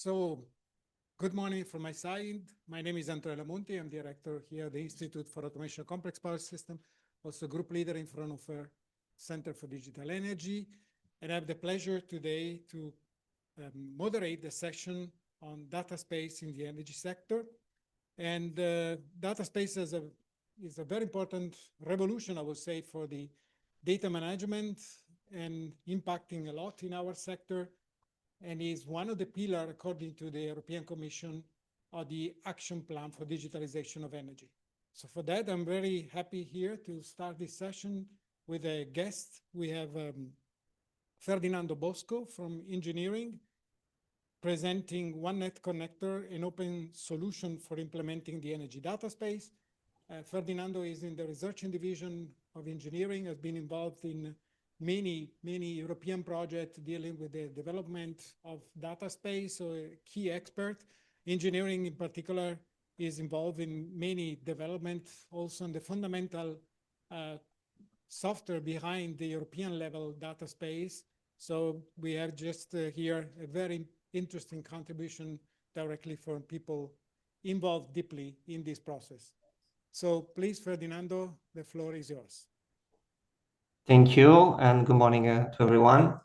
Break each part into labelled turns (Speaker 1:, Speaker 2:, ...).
Speaker 1: So, good morning from my side. My name is Antonio Monti. I'm director here at the Institute for Automation of Complex Power System, also group leader in Fraunhofer Center for Digital Energy. And I have the pleasure today to moderate the session on data space in the energy sector. And data space is a very important revolution, I would say, for the data management and impacting a lot in our sector, and is one of the pillars, according to the European Commission, of the Action Plan for Digitalization of Energy. So for that, I'm very happy here to start this session with a guest. We have Ferdinando Bosco from engineering, presenting OneNet connector, an open solution for implementing the energy data space. Ferdinando is in the research division of engineering, has been involved in many European projects dealing with the development of data space, so a key expert. Engineering in particular is involved in many developments, also in the fundamental software behind the European level data space. So we have just here a very interesting contribution directly from people involved deeply in this process. So please, Ferdinando, the floor is yours.
Speaker 2: Thank you, and good morning to everyone.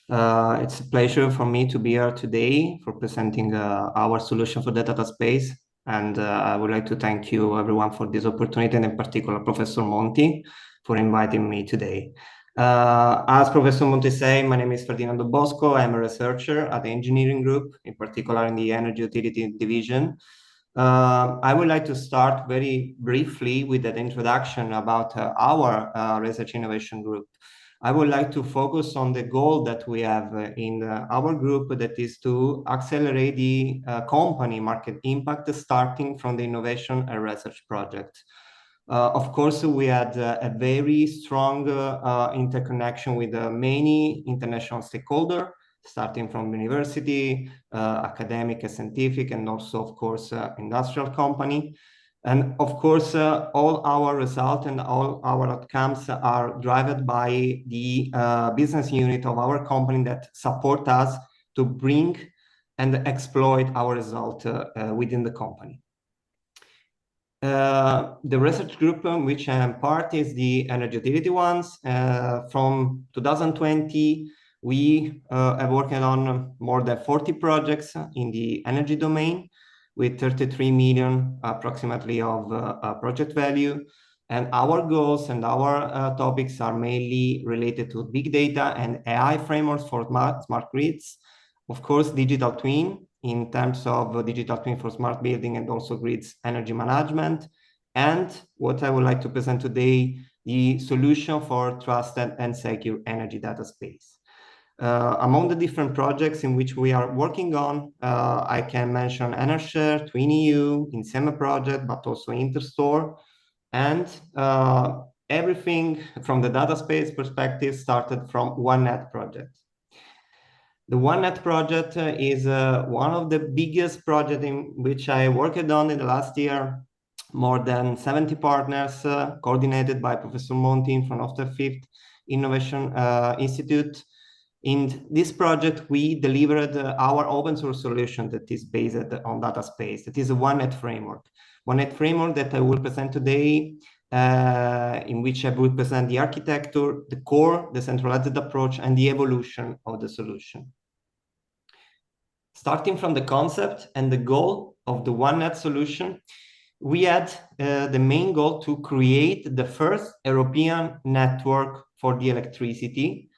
Speaker 2: It's a pleasure for me to be here today for presenting our solution for the data space. And I would like to thank you, everyone, for this opportunity, and in particular, Professor Monti, for inviting me today. As Professor Monti said, my name is Ferdinando Bosco. I'm a researcher at the engineering group, in particular in the energy utility division. I would like to start very briefly with an introduction about our research innovation group. I would like to focus on the goal that we have in our group, that is to accelerate the company market impact starting from the innovation and research project. Of course, we had a very strong interconnection with many international stakeholders, starting from university, academic and scientific, and also, of course, industrial company. And of course, all our results and all our outcomes are driven by the business unit of our company that support us to bring and exploit our result within the company. The research group in which I am part is the energy utility ones. From 2020, we are working on more than 40 projects in the energy domain with 33 million approximately of project value. And our goals and our topics are mainly related to big data and AI frameworks for smart grids. Of course, digital twin in terms of digital twin for smart building and also grids energy management. And what I would like to present today, the solution for trusted and secure energy data space. Among the different projects in which we are working on, I can mention EnerShare, TwinEU, Insema project, but also Interstore. And everything from the data space perspective started from OneNet project. The OneNet project is one of the biggest projects in which I worked on in the last year. More than 70 partners coordinated by Professor Monti from the Fifth Innovation Institute. In this project, we delivered our open source solution that is based on data space. That is a OneNet framework. OneNet framework that I will present today, in which I will present the architecture, the core, the centralized approach, and the evolution of the solution. Starting from the concept and the goal of the OneNet solution, we had the main goal to create the first European network for the electricity,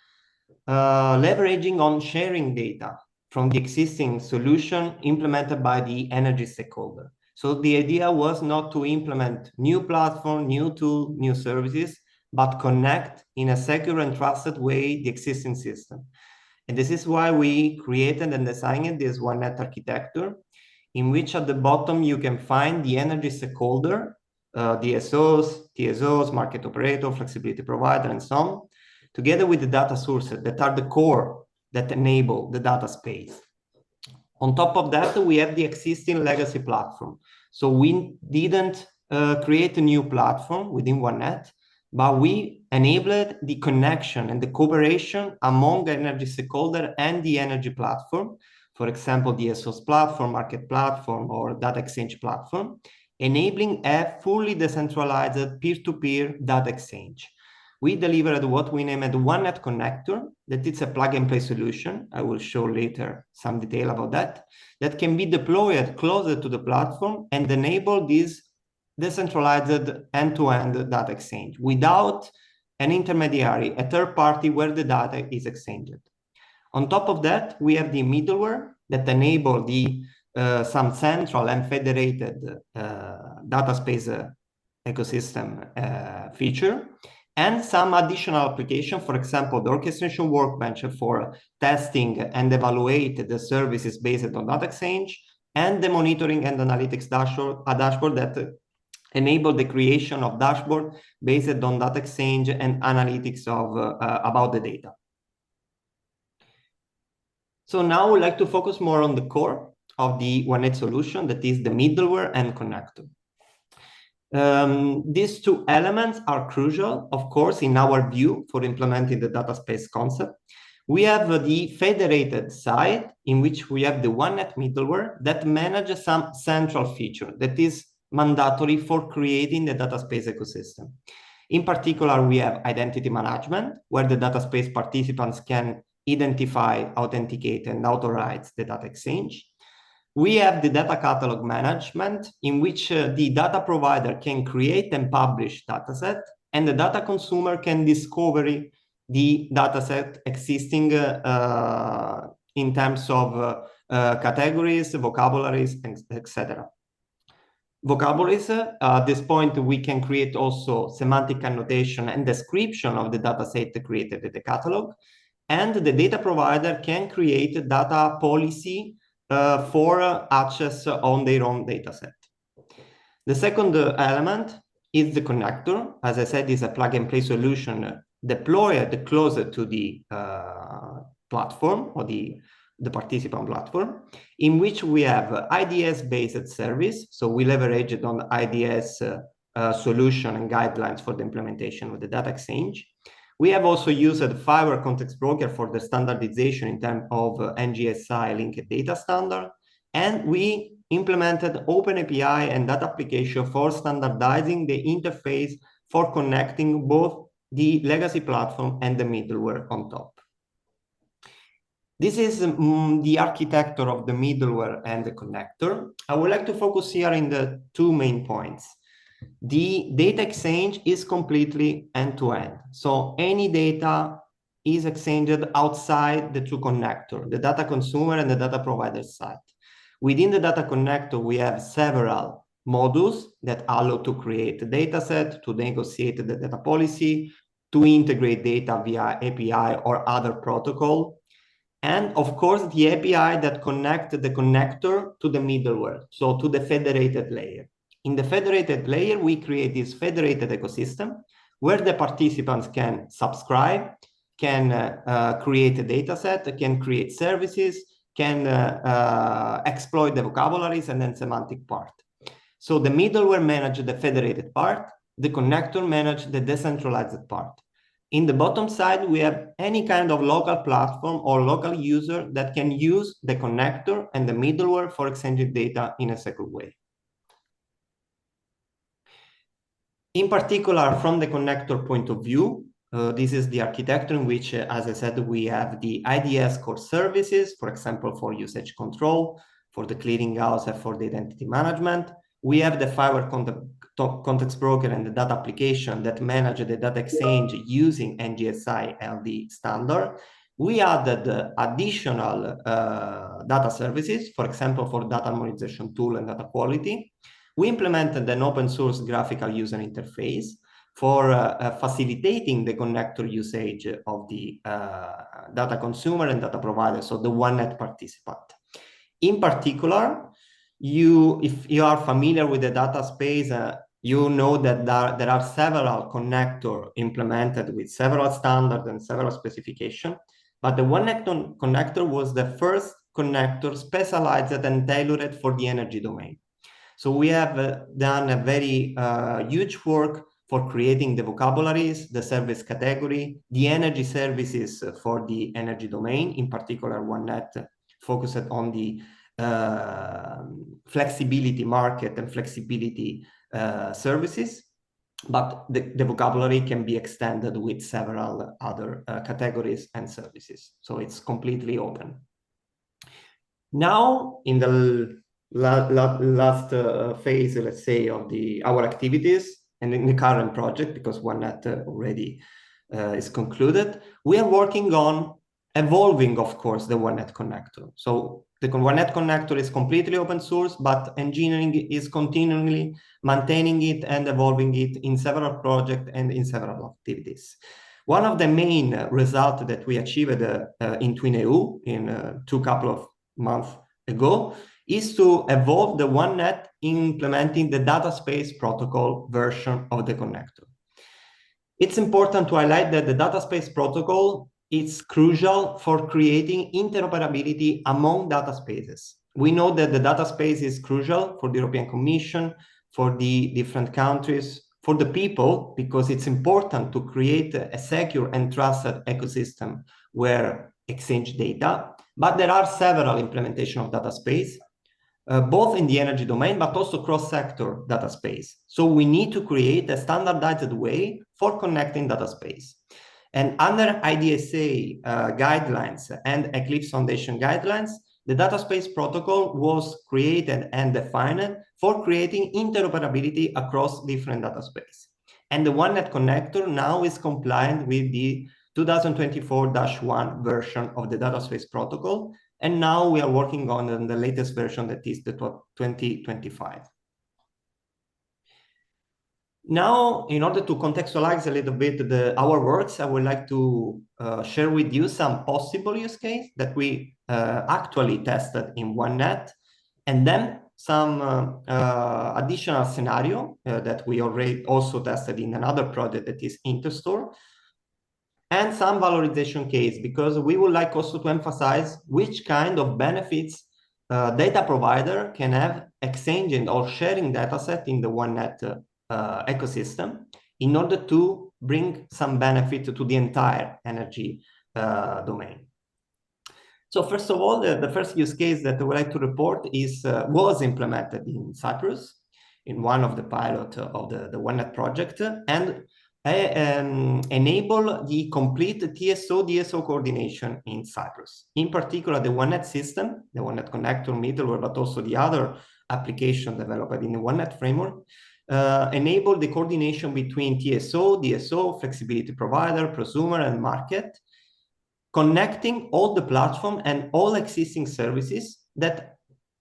Speaker 2: leveraging on sharing data from the existing solution implemented by the energy stakeholder. So the idea was not to implement new platform, new tool, new services, but connect in a secure and trusted way the existing system. And this is why we created and designed this OneNet architecture, in which at the bottom you can find the energy stakeholder, DSOs, TSOs, market operator, flexibility provider, and so on, together with the data sources that are the core that enable the data space. On top of that, we have the existing legacy platform. So we didn't create a new platform within OneNet, but we enabled the connection and the cooperation among the energy stakeholder and the energy platform for example, the SOS platform, market platform, or data exchange platform, enabling a fully decentralized peer-to-peer data exchange. We delivered what we named OneNet connector, that it's a plug-and-play solution. I will show later some detail about that, that can be deployed closer to the platform and enable this decentralized end-to-end data exchange without an intermediary, a third party where the data is exchanged. On top of that, we have the middleware that enable the some central and federated data space ecosystem feature, and some additional application, for example, the orchestration workbench for testing and evaluate the services based on data exchange, and the monitoring and analytics dashboard, a dashboard that enable the creation of dashboard based on data exchange and analytics of about the data. So now we'd like to focus more on the core of the OneNet solution, that is the middleware and connector. These two elements are crucial, of course, in our view for implementing the data space concept. We have the federated side, in which we have the OneNet middleware that manages some central feature that is mandatory for creating the data space ecosystem. In particular, we have identity management, where the data space participants can identify, authenticate, and authorize the data exchange. We have the data catalog management, in which the data provider can create and publish dataset, and the data consumer can discover the dataset existing in terms of categories, vocabularies, etc. Vocabularies, at this point, we can create also semantic annotation and description of the dataset created in the catalog, and the data provider can create a data policy for access on their own dataset. The second element is the connector. As I said, is a plug-and-play solution deployed closer to the platform or the participant platform, in which we have IDS-based service. So we leverage it on IDS solution and guidelines for the implementation of the data exchange. We have also used the Fiber Context Broker for the standardization in terms of NGSI linked data standard. And we implemented OpenAPI and data application for standardizing the interface for connecting both the legacy platform and the middleware on top. This is the architecture of the middleware and the connector. I would like to focus here in the two main points. The data exchange is completely end-to-end. So any data is exchanged outside the two connectors, the data consumer and the data provider side. Within the data connector, we have several modules that allow to create a data set, to negotiate the data policy, to integrate data via API or other protocol. And of course, the API that connects the connector to the middleware, so to the federated layer. In the federated layer, we create this federated ecosystem where the participants can subscribe, can create a data set, can create services, can exploit the vocabularies and then semantic part. So the middleware manages the federated part, the connector manages the decentralized part. In the bottom side, we have any kind of local platform or local user that can use the connector and the middleware for exchanging data in a secure way. In particular, from the connector point of view, this is the architecture in which, as I said, we have the IDS core services, for example, for usage control, for the clearinghouse, and for the identity management. We have the Fiber Context Broker and the data application that manage the data exchange using NGSI LD standard. We added additional data services, for example, for data harmonization tool and data quality. We implemented an open source graphical user interface for facilitating the connector usage of the data consumer and data provider, so the OneNet participant. In particular, if you are familiar with the data space, you know that there are several connectors implemented with several standards and several specifications, but the OneNet connector was the first connector specialized and tailored for the energy domain. So we have done a very huge work for creating the vocabularies, the service category, the energy services for the energy domain, in particular OneNet focused on the flexibility market and flexibility services, but the vocabulary can be extended with several other categories and services. So it's completely open. Now, in the last phase, let's say, of our activities, and in the current project, because OneNet already is concluded, we are working on evolving, of course, the OneNet connector. So the OneNet connector is completely open source, but engineering is continually maintaining it and evolving it in several projects and in several activities. One of the main results that we achieved in TwinEU in couple of months ago is to evolve the OneNet implementing the data space protocol version of the connector. It's important to highlight that the data space protocol is crucial for creating interoperability among data spaces. We know that the data space is crucial for the European Commission, for the different countries, for the people, because it's important to create a secure and trusted ecosystem where exchange data. But there are several implementations of data space, both in the energy domain, but also cross-sector data space. So we need to create a standardized way for connecting data space. And under IDSA guidelines and Eclipse Foundation guidelines, the data space protocol was created and defined for creating interoperability across different data space. And the OneNet connector now is compliant with the 2024-1 version of the data space protocol. And now we are working on the latest version, that is the 2025. Now, in order to contextualize a little bit our works, I would like to share with you some possible use case that we actually tested in OneNet, and then some additional scenario that we already also tested in another project, that is Interstore, and some valorization case, because we would like also to emphasize which kind of benefits data provider can have exchanging or sharing data set in the OneNet ecosystem in order to bring some benefit to the entire energy domain. So first of all, the first use case that I would like to report was implemented in Cyprus in one of the pilot of the OneNet project, and enable the complete TSO-DSO coordination in Cyprus. In particular, the OneNet system, the OneNet connector middleware, but also the other application developed in the OneNet framework, enable the coordination between TSO, DSO, flexibility provider, prosumer, and market, connecting all the platform and all existing services that,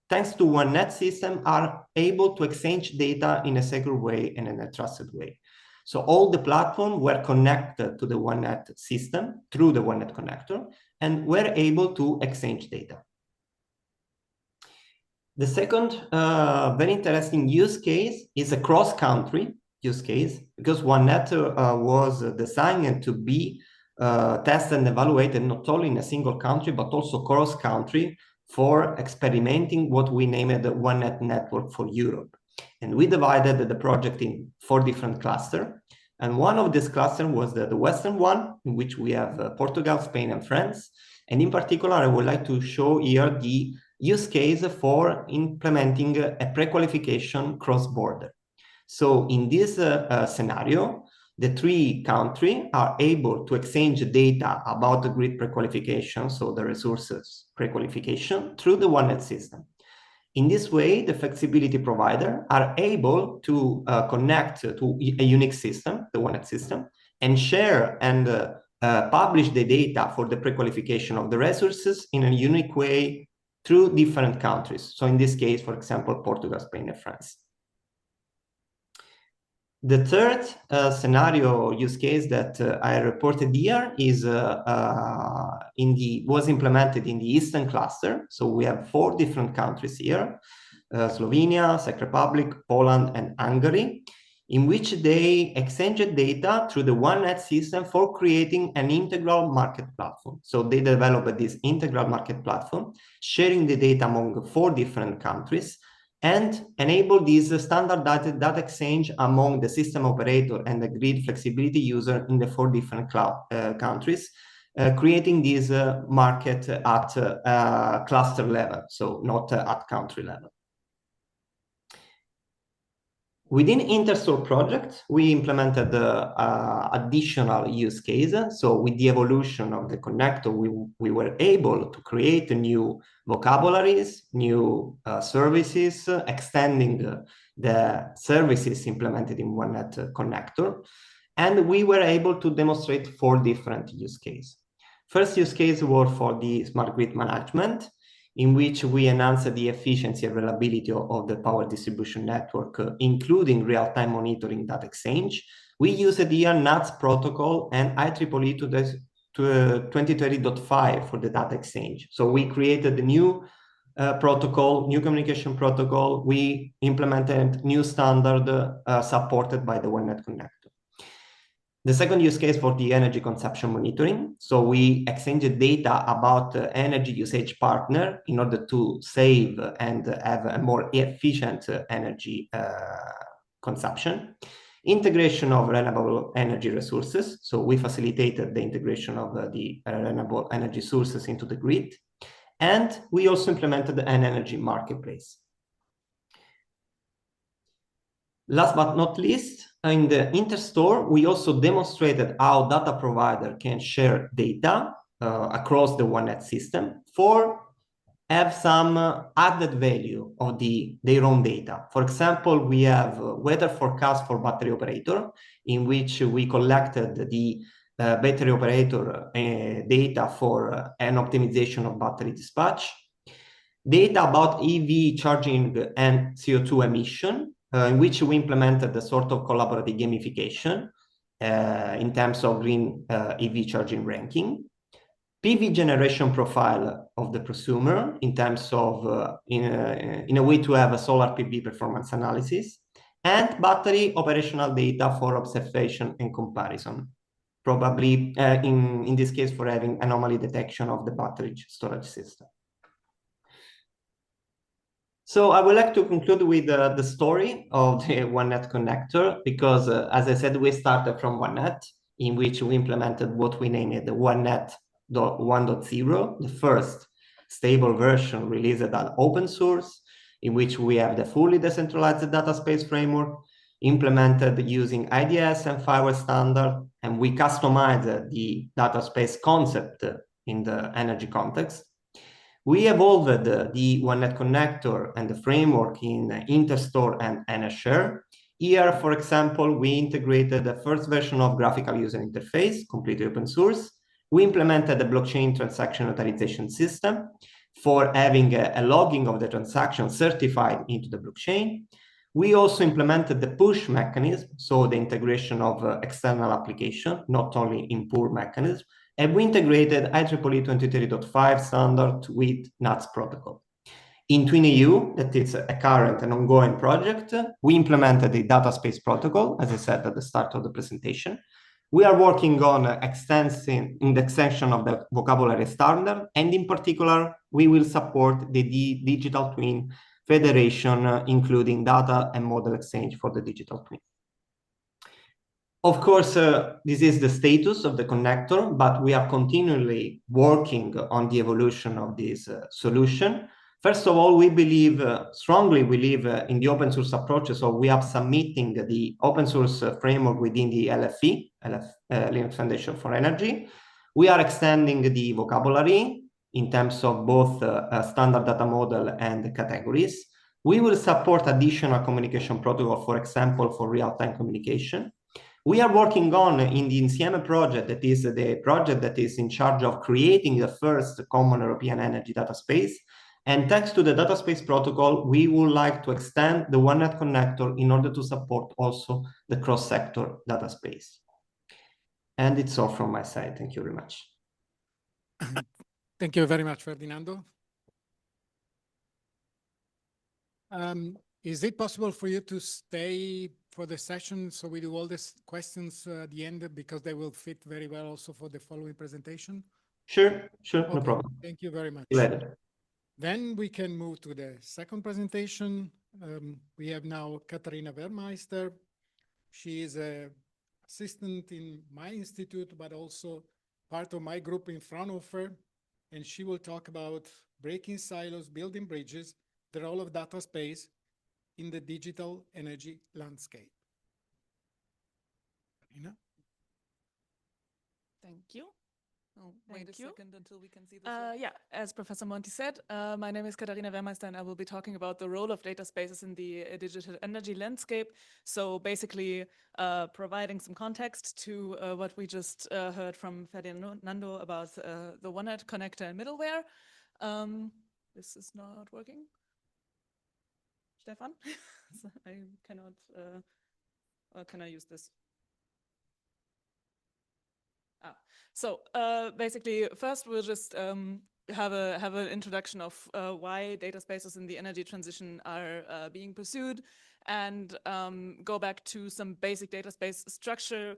Speaker 2: thanks to OneNet system, are able to exchange data in a secure way and in a trusted way. So all the platforms were connected to the OneNet system through the OneNet connector and were able to exchange data. The second very interesting use case is a cross-country use case, because OneNet was designed to be tested and evaluated not only in a single country, but also cross-country for experimenting what we named the OneNet network for Europe. And we divided the project in 4 different clusters. And one of these clusters was the Western one, in which we have Portugal, Spain, and France. And in particular, I would like to show here the use case for implementing a pre-qualification cross-border. So in this scenario, the 3 countries are able to exchange data about the grid pre-qualification, so the resources pre-qualification, through the OneNet system. In this way, the flexibility provider are able to connect to a unique system, the OneNet system, and share and publish the data for the pre-qualification of the resources in a unique way through different countries. So in this case, for example, Portugal, Spain, and France. The third scenario use case that I reported here is was implemented in the Eastern cluster. So we have 4 different countries here, Slovenia, Czech Republic, Poland, and Hungary, in which they exchanged data through the OneNet system for creating an integral market platform. So they developed this integral market platform, sharing the data among 4 different countries, and enable this standardized data exchange among the system operator and the grid flexibility user in the 4 different countries, creating this market at cluster level, so not at country level. Within Interstore project, we implemented additional use cases. So with the evolution of the connector, we were able to create new vocabularies, new services, extending the services implemented in OneNet connector. And we were able to demonstrate 4 different use cases. First use case was for the smart grid management, in which we enhanced the efficiency and reliability of the power distribution network, including real-time monitoring data exchange. We used the NATS protocol and IEEE 2030.5 for the data exchange. So we created the new protocol, new communication protocol. We implemented new standard supported by the OneNet connector. The second use case for the energy consumption monitoring. So we exchanged data about energy usage partner in order to save and have a more efficient energy consumption. Integration of renewable energy resources. So we facilitated the integration of the renewable energy sources into the grid. And we also implemented an energy marketplace. Last but not least, in the Interstore, we also demonstrated how data provider can share data across the OneNet system for have some added value of their own data. For example, we have weather forecast for battery operator, in which we collected the battery operator data for an optimization of battery dispatch, data about EV charging and CO2 emission, in which we implemented a sort of collaborative gamification in terms of green EV charging ranking, PV generation profile of the prosumer in terms of, in a way to have a solar PV performance analysis, and battery operational data for observation and comparison, probably in this case for having anomaly detection of the battery storage system. So I would like to conclude with the story of the OneNet connector, because as I said, we started from OneNet, in which we implemented what we named the OneNet 1.0, the first stable version released at open source, in which we have the fully decentralized data space framework implemented using IDS and firewall standard, and we customized the data space concept in the energy context. We evolved the OneNet connector and the framework in Interstore and NShare. Here, for example, we integrated the first version of graphical user interface, completely open source. We implemented the blockchain transaction authorization system for having a logging of the transaction certified into the blockchain. We also implemented the push mechanism, so the integration of external application, not only in pull mechanism. And we integrated IEEE 2030.5 standard with NATS protocol. In TwinEU, that is a current and ongoing project, we implemented the data space protocol, as I said at the start of the presentation. We are working on extending the extension of the vocabulary standard, and in particular, we will support the digital twin federation, including data and model exchange for the digital twin. Of course, this is the status of the connector, but we are continually working on the evolution of this solution. First of all, we strongly believe in the open source approach, so we are submitting the open source framework within the LFE, Linux Foundation for Energy. We are extending the vocabulary in terms of both standard data model and categories. We will support additional communication protocol, for example, for real-time communication. We are working on in the Insieme project, that is the project that is in charge of creating the first common European energy data space. And thanks to the data space protocol, we would like to extend the OneNet connector in order to support also the cross-sector data space. And it's all from my side. Thank you very much.
Speaker 1: Thank you very much, Ferdinando. Is it possible for you to stay for the session so we do all these questions at the end, because they will fit very well also for the following presentation?
Speaker 2: Sure,
Speaker 1: Okay.
Speaker 2: No problem.
Speaker 1: Thank you very much.
Speaker 2: See you later.
Speaker 1: Then we can move to the second presentation. We have now Katharina Wehrmeister. She is an assistant in my institute, but also part of my group in Fraunhofer, and she will talk about breaking silos, building bridges, the role of data space in the digital energy landscape. Katharina?
Speaker 3: Thank you. Oh, wait a
Speaker 4: Thank you.
Speaker 3: second until we can see the slide.
Speaker 4: Yeah, as Professor Monti said, my name is Katharina Wehrmeister, and I will be talking about the role of data spaces in the digital energy landscape. So basically, providing some context to what we just heard from Ferdinando about the OneNet connector and middleware. This is not working. Stefan? So I cannot, or can I use this? So basically, first we'll just have an introduction of why data spaces in the energy transition are being pursued, and go back to some basic data space structure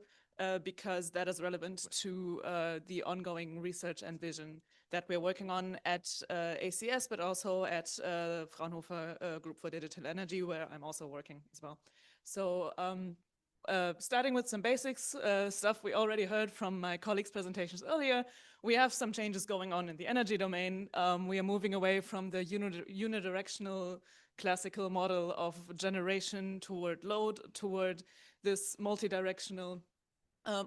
Speaker 4: because that is relevant to the ongoing research and vision that we're working on at ACS, but also at Fraunhofer Group for Digital Energy, where I'm also working as well. So starting with some basics, stuff we already heard from my colleagues' presentations earlier, we have some changes going on in the energy domain. We are moving away from the unidirectional classical model of generation toward load, toward this multi-directional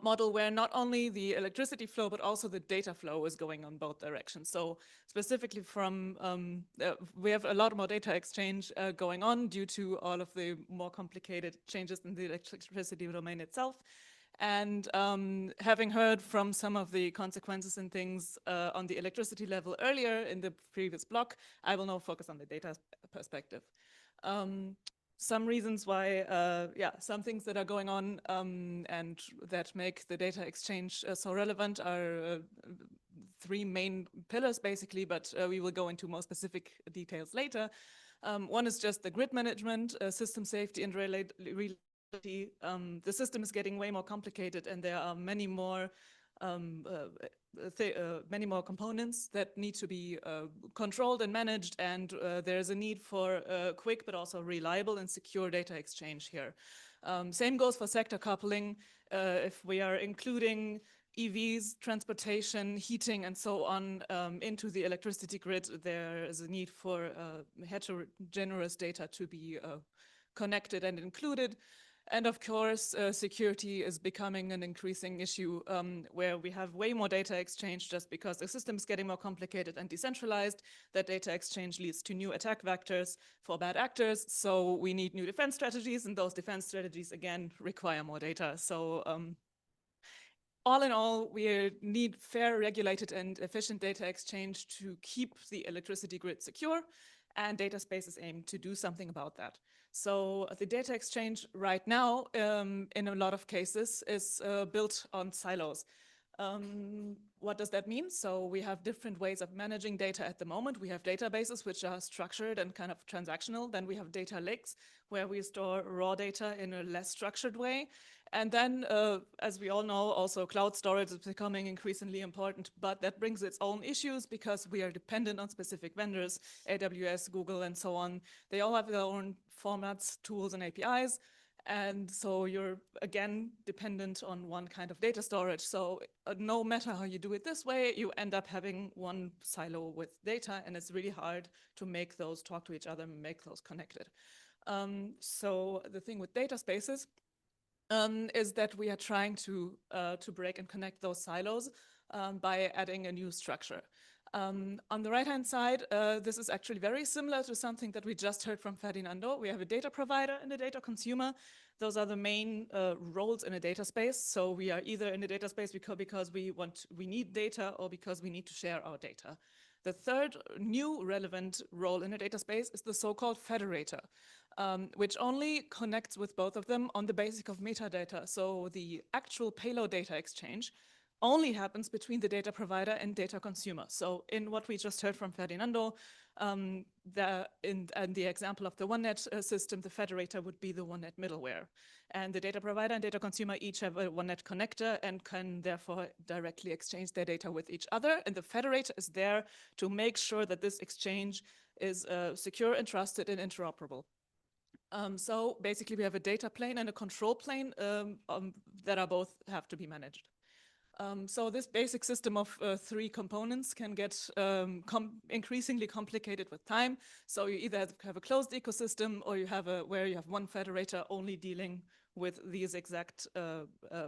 Speaker 4: model where not only the electricity flow, but also the data flow is going on both directions. So specifically from, we have a lot more data exchange going on due to all of the more complicated changes in the electricity domain itself. And having heard from some of the consequences and things on the electricity level earlier in the previous block, I will now focus on the data perspective. Some reasons why, some things that are going on and that make the data exchange so relevant are three main pillars, basically, but we will go into more specific details later. One is just the grid management, system safety, and reliability. The system is getting way more complicated, and there are many more components that need to be controlled and managed, and there's a need for quick but also reliable and secure data exchange here. Same goes for sector coupling. If we are including EVs, transportation, heating, and so on into the electricity grid, there is a need for heterogeneous data to be connected and included. And of course, security is becoming an increasing issue where we have way more data exchange just because the system is getting more complicated and decentralized. That data exchange leads to new attack vectors for bad actors. So we need new defense strategies, and those defense strategies, again, require more data. So all in all, we need fair, regulated, and efficient data exchange to keep the electricity grid secure, and data spaces aim to do something about that. So the data exchange right now, in a lot of cases, is built on silos. What does that mean? So we have different ways of managing data at the moment. We have databases which are structured and kind of transactional. Then we have data lakes where we store raw data in a less structured way. And then, as we all know, also cloud storage is becoming increasingly important, but that brings its own issues because we are dependent on specific vendors, AWS, Google, and so on. They all have their own formats, tools, and APIs. And so you're, again, dependent on one kind of data storage. So no matter how you do it this way, you end up having one silo with data, and it's really hard to make those talk to each other and make those connected. So the thing with data spaces is that we are trying to break and connect those silos by adding a new structure. On the right-hand side, this is actually very similar to something that we just heard from Ferdinando. We have a data provider and a data consumer. Those are the main roles in a data space. So we are either in a data space because we need data or because we need to share our data. The third new relevant role in a data space is the so-called federator, which only connects with both of them on the basis of metadata. So the actual payload data exchange only happens between the data provider and data consumer. So in what we just heard from Ferdinando, in the example of the OneNet system, the federator would be the OneNet middleware. And the data provider and data consumer each have a OneNet connector and can therefore directly exchange their data with each other. And the federator is there to make sure that this exchange is secure and trusted and interoperable. So basically we have a data plane and a control plane that are both have to be managed. So this basic system of 3 components can get increasingly complicated with time. So you either have a closed ecosystem, or you have where you have one federator only dealing with these exact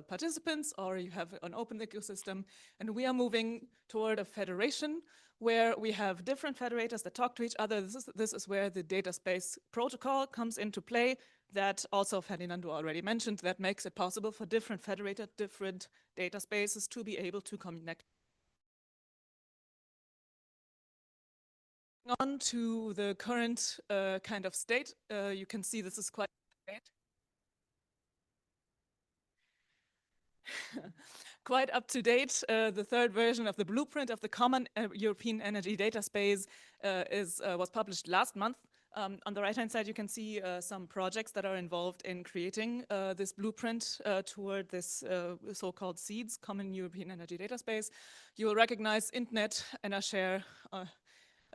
Speaker 4: participants, or you have an open ecosystem. And we are moving toward a federation where we have different federators that talk to each other. This is where the data space protocol comes into play, that also Ferdinando already mentioned, that makes it possible for different federated, different data spaces to be able to connect. On to the current kind of state, you can see this is quite quite up to date. The 3rd version of the blueprint of the Common European Energy Data Space was published last month. On the right-hand side, you can see some projects that are involved in creating this blueprint toward this so-called SEEDS, Common European Energy Data Space. You will recognize INTNET, NRShare,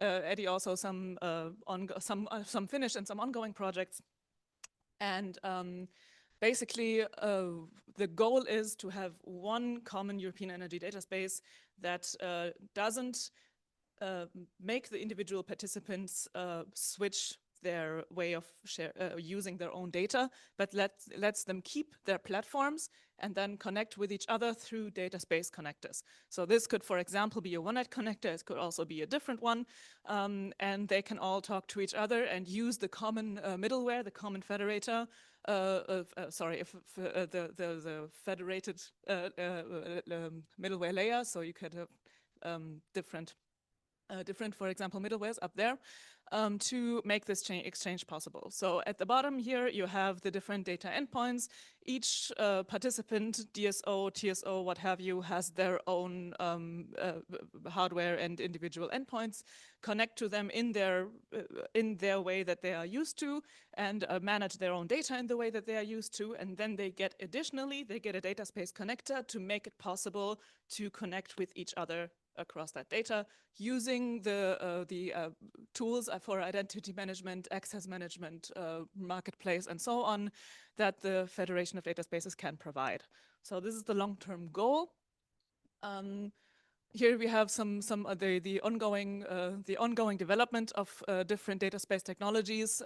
Speaker 4: Eddie also some finished and some ongoing projects. And basically, the goal is to have one common European energy data space that doesn't make the individual participants switch their way of using their own data, but lets them keep their platforms and then connect with each other through data space connectors. So this could, for example, be a OneNet connector. It could also be a different one. And they can all talk to each other and use the common middleware, the common federator, the federated middleware layer. So you could have different, for example, middlewares up there to make this exchange possible. So at the bottom here, you have the different data endpoints. Each participant, DSO, TSO, what have you, has their own hardware and individual endpoints. Connect to them in their way that they are used to, and manage their own data in the way that they are used to. And then they get additionally, they get a data space connector to make it possible to connect with each other across that data using the tools for identity management, access management, marketplace, and so on that the Federation of Data Spaces can provide. So this is the long-term goal. Here we have the ongoing development of different data space technologies.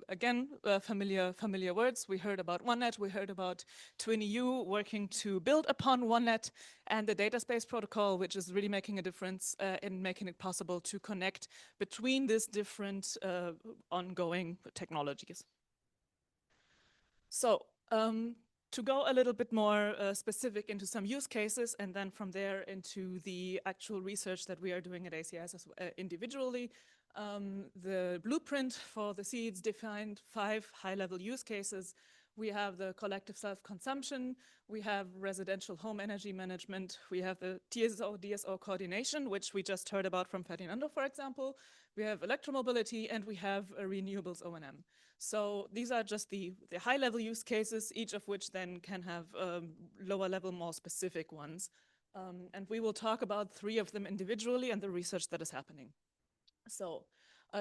Speaker 4: Again, familiar words. We heard about OneNet. We heard about TwinEU working to build upon OneNet, and the data space protocol, which is really making a difference in making it possible to connect between these different ongoing technologies. So. To go a little bit more specific into some use cases, and then from there into the actual research that we are doing at ACS individually, the blueprint for the SEEDS defined 5 high-level use cases. We have the collective self-consumption, we have residential home energy management, we have the TSO-DSO coordination, which we just heard about from Ferdinando, for example. We have electromobility, and we have renewables O&M. So these are just the high-level use cases, each of which then can have lower-level, more specific ones. And we will talk about 3 of them individually and the research that is happening. So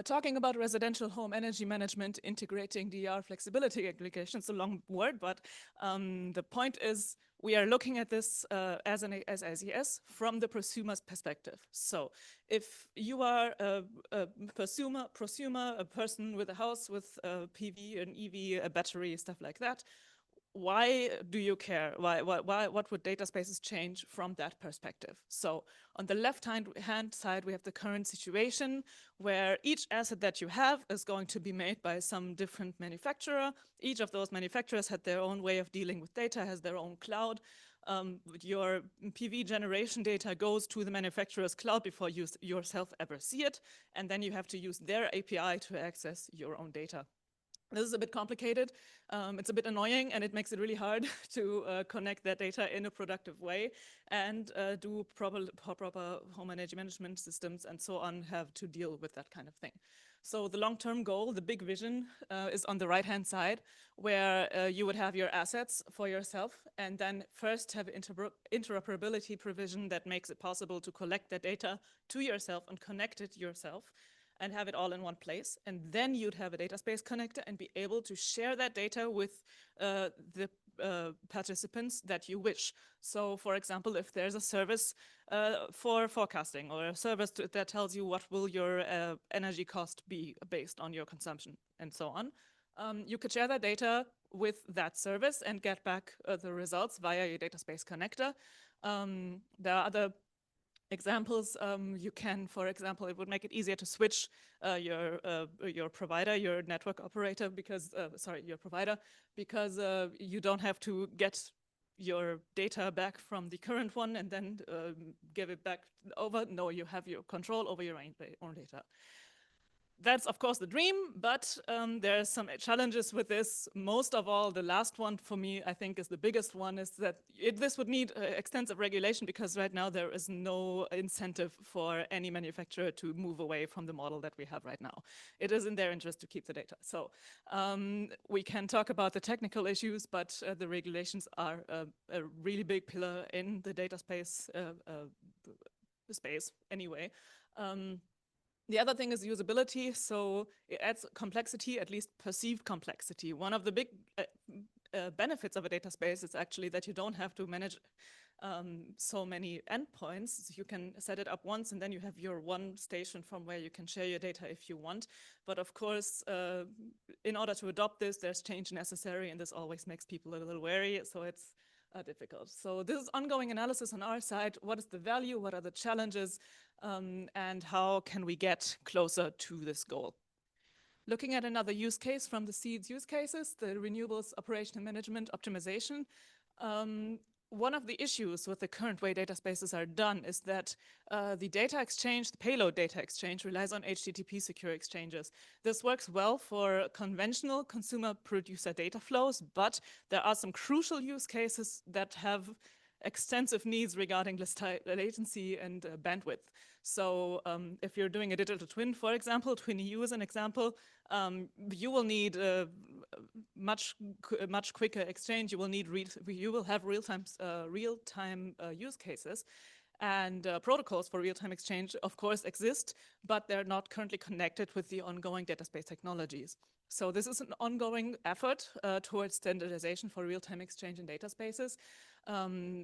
Speaker 4: talking about residential home energy management, integrating DER flexibility aggregation, it's a long word, but the point is we are looking at this as ACS from the prosumer's perspective. So if you are a prosumer, a person with a house with a PV, an EV, a battery, stuff like that, why do you care? What would data spaces change from that perspective? So on the left-hand side, we have the current situation where each asset that you have is going to be made by some different manufacturer. Each of those manufacturers had their own way of dealing with data, has their own cloud. Your PV generation data goes to the manufacturer's cloud before you yourself ever see it. And then you have to use their API to access your own data. This is a bit complicated, it's a bit annoying, and it makes it really hard to connect that data in a productive way and do proper home energy management systems and so on have to deal with that kind of thing. So the long-term goal, the big vision, is on the right-hand side, where you would have your assets for yourself and then first have interoperability provision that makes it possible to collect that data to yourself and connect it yourself, and have it all in one place. And then you'd have a data space connector and be able to share that data with the participants that you wish. So for example, if there's a service for forecasting or a service that tells you what will your energy cost be based on your consumption and so on, you could share that data with that service and get back the results via your data space connector. There are other examples. You can, for example, it would make it easier to switch your provider, your network operator, because your provider, because you don't have to get your data back from the current one and then give it back over. No, you have your control over your own data. That's, of course, the dream, but there are some challenges with this. Most of all, the last one for me, I think, is the biggest one, is that this would need extensive regulation, because right now there is no incentive for any manufacturer to move away from the model that we have right now. It is in their interest to keep the data. So we can talk about the technical issues, but the regulations are a really big pillar in the data space anyway. The other thing is usability. So it adds complexity, at least perceived complexity. One of the big benefits of a data space is actually that you don't have to manage so many endpoints. You can set it up once and then you have your one station from where you can share your data if you want. But of course, in order to adopt this, there's change necessary, and this always makes people a little wary. So it's difficult. So this is ongoing analysis on our side. What is the value? What are the challenges? And how can we get closer to this goal? Looking at another use case from the SEEDS use cases, the renewables operation and management optimization. One of the issues with the current way data spaces are done is that the data exchange, the payload data exchange, relies on HTTP secure exchanges. This works well for conventional consumer-producer data flows, but there are some crucial use cases that have extensive needs regarding latency and bandwidth. So if you're doing a digital twin, for example, TwinEU is an example, you will need much quicker exchange. You will have real-time use cases. And protocols for real-time exchange, of course, exist, but they're not currently connected with the ongoing data space technologies. So this is an ongoing effort towards standardization for real-time exchange in data spaces.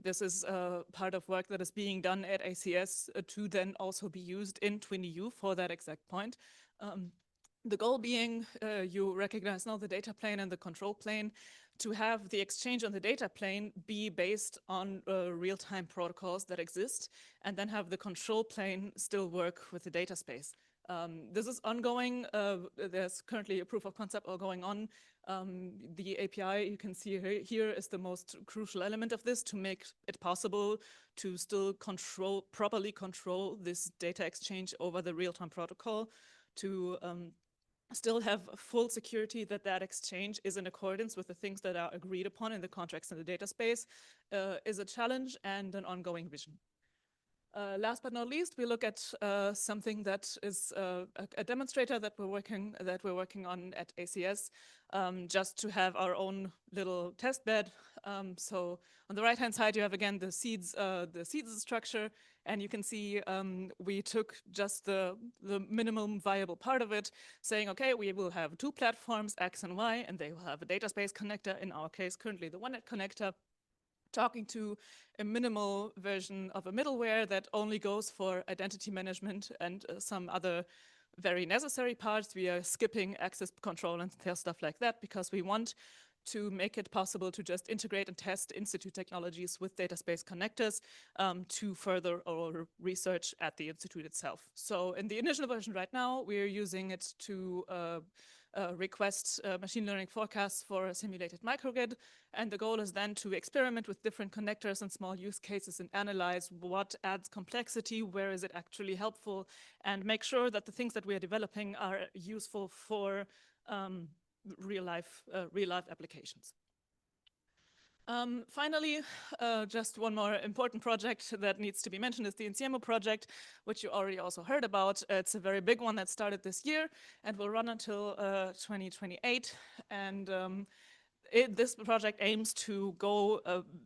Speaker 4: This is part of work that is being done at ACS to then also be used in TwinEU for that exact point. The goal being, you recognize now the data plane and the control plane, to have the exchange on the data plane be based on real-time protocols that exist, and then have the control plane still work with the data space. This is ongoing. There's currently a proof of concept all going on. The API you can see here is the most crucial element of this, to make it possible to still properly control this data exchange over the real-time protocol, to still have full security that that exchange is in accordance with the things that are agreed upon in the contracts in the data space, is a challenge and an ongoing vision. Last but not least, we look at something that is a demonstrator that we're working on at ACS, just to have our own little test bed. So on the right-hand side, you have again the seeds structure, and you can see we took just the minimum viable part of it, saying, okay, we will have two platforms, X and Y, and they will have a data space connector, in our case, currently the OneNet connector, talking to a minimal version of a middleware that only goes for identity management and some other very necessary parts. We are skipping access control and stuff like that, because we want to make it possible to just integrate and test institute technologies with data space connectors to further our research at the institute itself. So in the initial version right now, we're using it to request machine learning forecasts for a simulated microgrid. And the goal is then to experiment with different connectors and small use cases and analyze what adds complexity, where is it actually helpful, and make sure that the things that we are developing are useful for real life applications. Finally, just one more important project that needs to be mentioned is the Insiemo project, which you already also heard about. It's a very big one that started this year and will run until 2028. And this project aims to go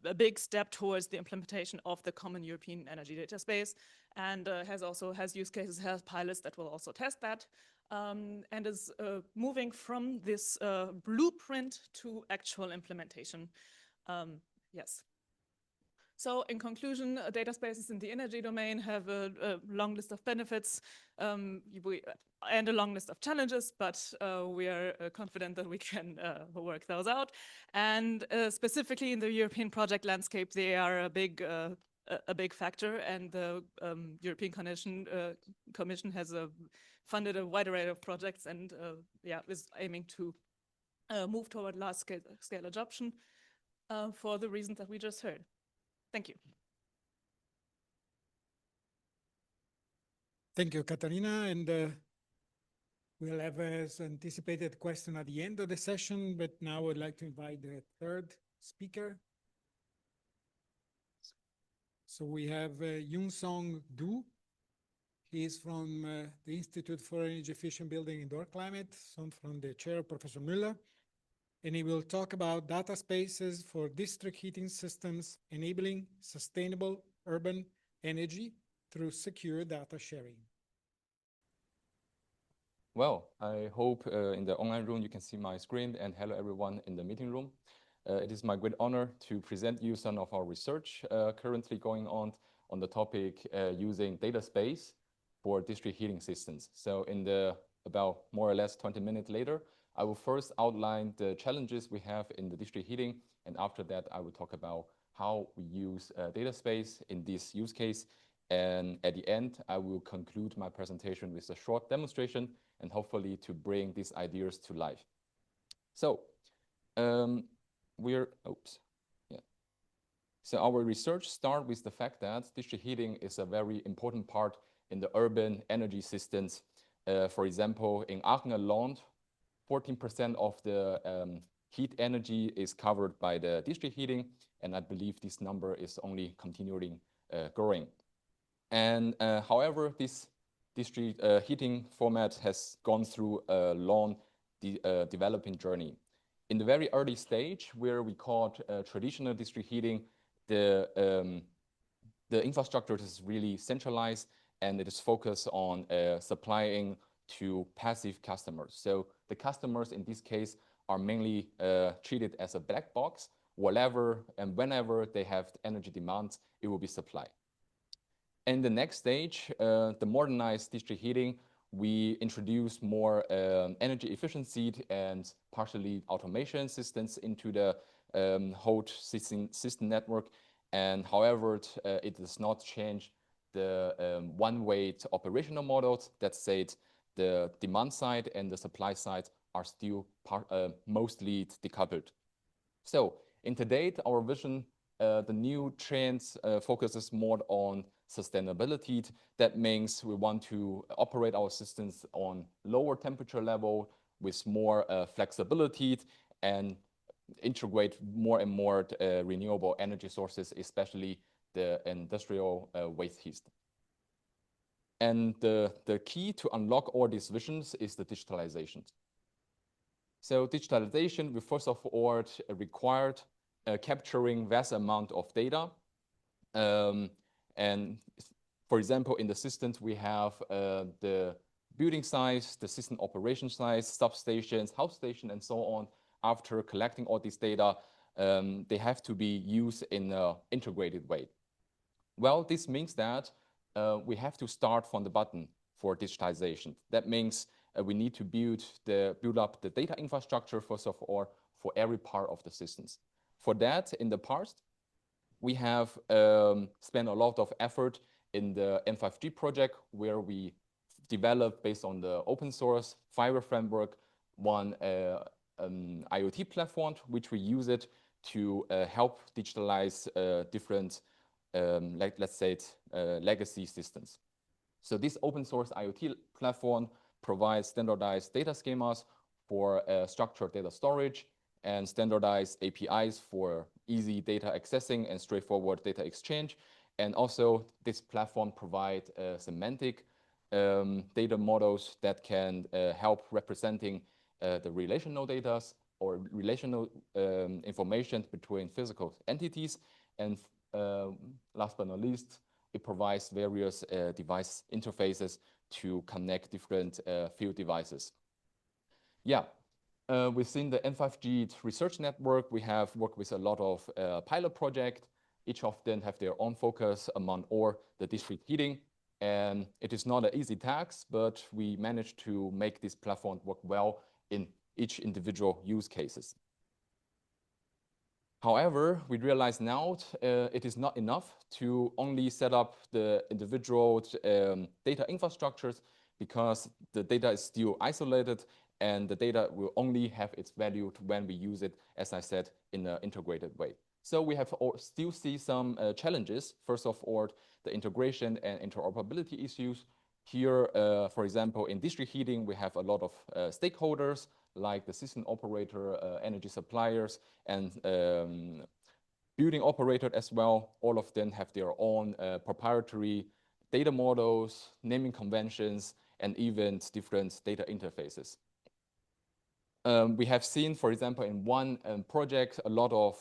Speaker 4: a big step towards the implementation of the Common European Energy Data Space, and has use cases, has pilots that will also test that. And is moving from this blueprint to actual implementation. Yes. So in conclusion, data spaces in the energy domain have a long list of benefits and a long list of challenges, but we are confident that we can work those out. And specifically in the European project landscape, they are a big factor, and the European Commission has funded a wide array of projects and is aiming to move toward large-scale adoption for the reasons that we just heard. Thank you.
Speaker 1: Thank you, Katharina. And we'll have as anticipated question at the end of the session, but now I would like to invite the third speaker. So we have Junsong Du. He is from the Institute for Energy Efficient Building Indoor Climate, so from the chair, Professor Müller. And he will talk about data spaces for district heating systems, enabling sustainable urban energy through secure data sharing.
Speaker 5: Well, I hope in the online room you can see my screen, and hello everyone in the meeting room. It is my great honor to present you some of our research currently going on the topic using data space for district heating systems. So in the about more or less 20 minutes later, I will first outline the challenges we have in the district heating, and after that I will talk about how we use data space in this use case. And at the end, I will conclude my presentation with a short demonstration and hopefully to bring these ideas to life. So So our research starts with the fact that district heating is a very important part in the urban energy systems. For example, in Aachen alone, 14% of the heat energy is covered by the district heating, and I believe this number is only continuing growing. And however, this district heating format has gone through a long developing journey. In the very early stage, where we called traditional district heating, the infrastructure is really centralized, and it is focused on supplying to passive customers. So the customers in this case are mainly treated as a black box. Whatever and whenever they have energy demands, it will be supplied. In the next stage, the modernized district heating, we introduce more energy efficiency and partially automation systems into the whole system network. And however, it does not change the one-way operational models that said the demand side and the supply side are still mostly decoupled. So in today, our vision, the new trends focuses more on sustainability. That means we want to operate our systems on lower temperature level with more flexibility and integrate more and more renewable energy sources, especially the industrial waste heat. And the key to unlock all these visions is the digitalization. So digitalization, we first of all required capturing vast amount of data. And for example, in the systems, we have the building size, the system operation size, substations, house station, and so on. After collecting all this data, they have to be used in an integrated way. Well, this means that we have to start from the bottom for digitization. That means we need to build up the data infrastructure, first of all, for every part of the systems. For that, in the past, we have spent a lot of effort in the M5G project, where we developed, based on the open source fiber framework, one IoT platform, which we use it to help digitalize different, let's say, legacy systems. So this open source IoT platform provides standardized data schemas for structured data storage and standardized APIs for easy data accessing and straightforward data exchange. And also, this platform provides semantic data models that can help representing the relational data or relational information between physical entities. And last but not least, it provides various device interfaces to connect different field devices. Yeah, Within the N5G research network, we have worked with a lot of pilot projects. Each of them have their own focus among all the district heating. And it is not an easy task, but we managed to make this platform work well in each individual use cases. However, we realize now it is not enough to only set up the individual data infrastructures, because the data is still isolated and the data will only have its value when we use it, as I said, in an integrated way. So we have still see some challenges. First of all, the integration and interoperability issues. Here, for example, in district heating, we have a lot of stakeholders like the system operator, energy suppliers, and building operator as well. All of them have their own proprietary data models, naming conventions, and even different data interfaces. We have seen, for example, in one project, a lot of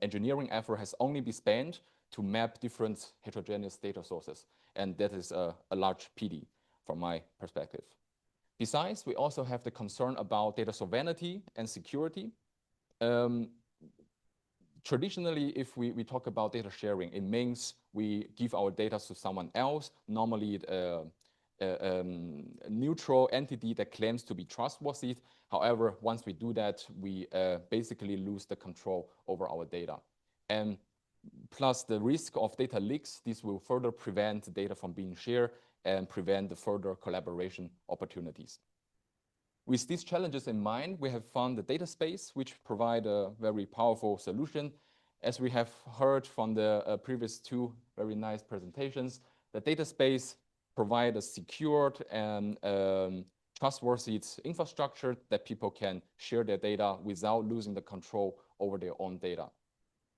Speaker 5: engineering effort has only been spent to map different heterogeneous data sources. And that is a large PD from my perspective. Besides, we also have the concern about data sovereignty and security. Traditionally, if we talk about data sharing, it means we give our data to someone else, normally a neutral entity that claims to be trustworthy. However, once we do that, we basically lose the control over our data. And plus the risk of data leaks, this will further prevent the data from being shared and prevent the further collaboration opportunities. With these challenges in mind, we have found the data space, which provide a very powerful solution. As we have heard from the previous two very nice presentations, the data space provide a secured and trustworthy infrastructure that people can share their data without losing the control over their own data.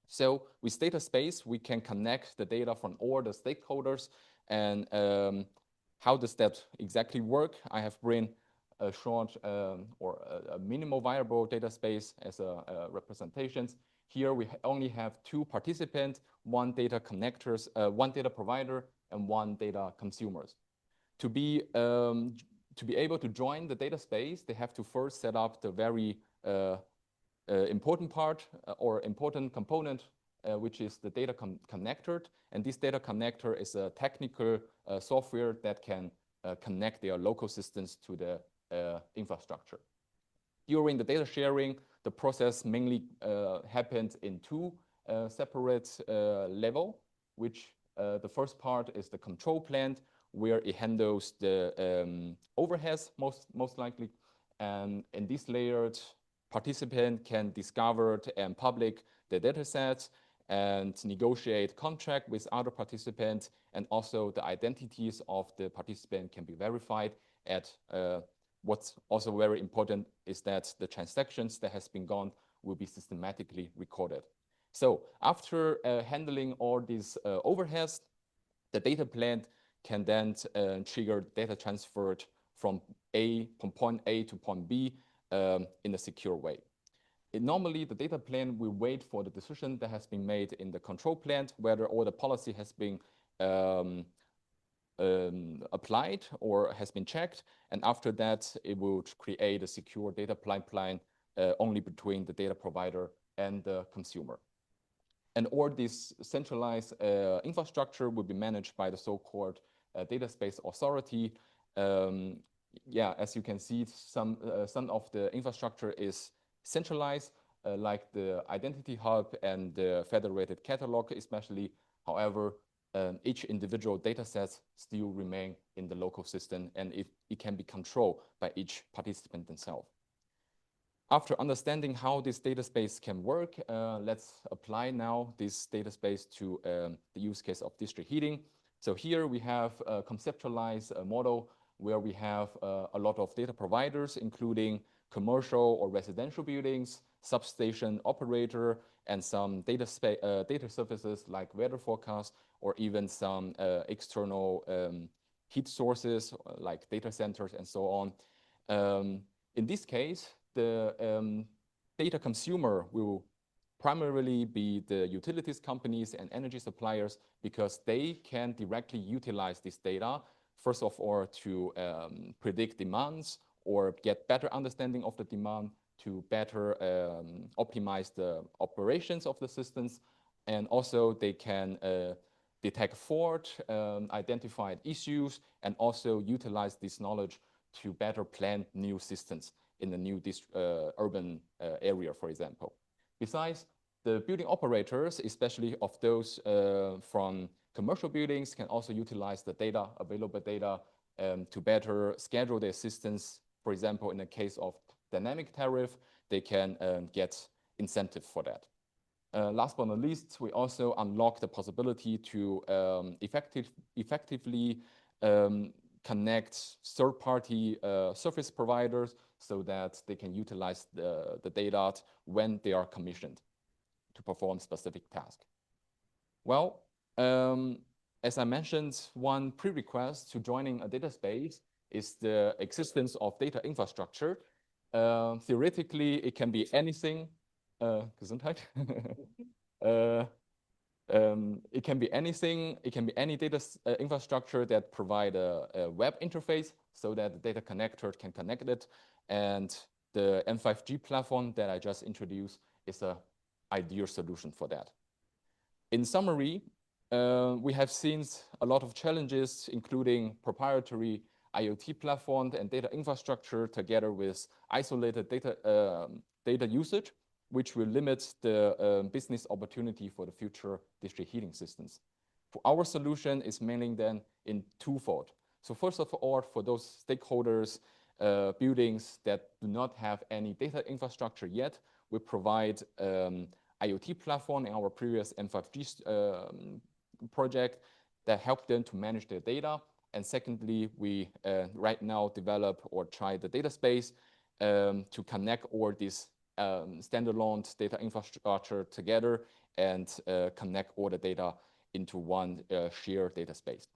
Speaker 5: So with data space, we can connect the data from all the stakeholders. And how does that exactly work? I have bring a short or a minimal viable data space as a representations. Here we only have two participants, one data connectors, one data provider, and one data consumers. To be able to join the data space, they have to first set up the very important part or important component, which is the data connector. And this data connector is a technical software that can connect their local systems to the infrastructure. During the data sharing, the process mainly happened in two separate levels, which the first part is the control plane, where it handles the overheads most likely. And in this layer, participant can discover and public the data sets and negotiate contract with other participants. And also the identities of the participant can be verified. At what's also very important is that the transactions that has been gone will be systematically recorded. So after handling all these overheads, the data plane can then trigger data transferred from point A to point B in a secure way. Normally, the data plane will wait for the decision that has been made in the control plane, whether all the policy has been applied or has been checked. And after that, it will create a secure data pipeline only between the data provider and the consumer. And all this centralized infrastructure will be managed by the so-called data space authority. Yeah, as you can see, some of the infrastructure is centralized, like the identity hub and the federated catalog especially. However, each individual data sets still remain in the local system, and it can be controlled by each participant themselves. After understanding how this data space can work, let's apply now this data space to the use case of district heating. So here we have conceptualized a model where we have a lot of data providers, including commercial or residential buildings, substation operator, and some data services like weather forecast, or even some external heat sources like data centers and so on. In this case, the data consumer will primarily be the utilities companies and energy suppliers, because they can directly utilize this data, first of all, to predict demands or get better understanding of the demand, to better optimize the operations of the systems. And also they can detect fault, identify issues, and also utilize this knowledge to better plan new systems in the new urban area, for example. Besides, the building operators, especially of those from commercial buildings, can also utilize the data, available data, to better schedule their systems. For example, in the case of dynamic tariff, they can get incentive for that. Last but not least, we also unlock the possibility to effectively connect third-party service providers so that they can utilize the data when they are commissioned to perform specific tasks. Well, as I mentioned, one prerequisite to joining a data space is the existence of data infrastructure. Theoretically, it can be anything. Gesundheit. It can be anything. It can be any data infrastructure that provide a web interface so that the data connector can connect it. And the M5G platform that I just introduced is an ideal solution for that. In summary, we have seen a lot of challenges, including proprietary IoT platform and data infrastructure together with isolated data usage, which will limit the business opportunity for the future district heating systems. For our solution is mainly then in twofold. So first of all, for those stakeholders, buildings that do not have any data infrastructure yet, we provide IoT platform in our previous M5G project that help them to manage their data. And secondly, we right now develop or try the data space to connect all these standalone data infrastructure together and connect all the data into one shared data space.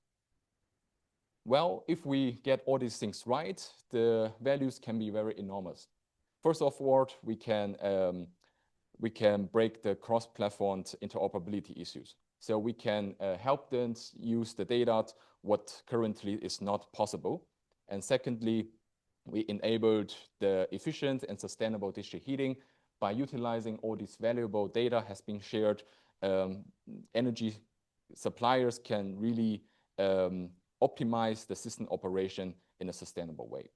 Speaker 5: Well, if we get all these things right, the values can be very enormous. First of all, we can break the cross-platform interoperability issues. So we can help them use the data what currently is not possible. And secondly, we enabled the efficient and sustainable district heating by utilizing all this valuable data has been shared. Energy suppliers can really optimize the system operation in a sustainable way.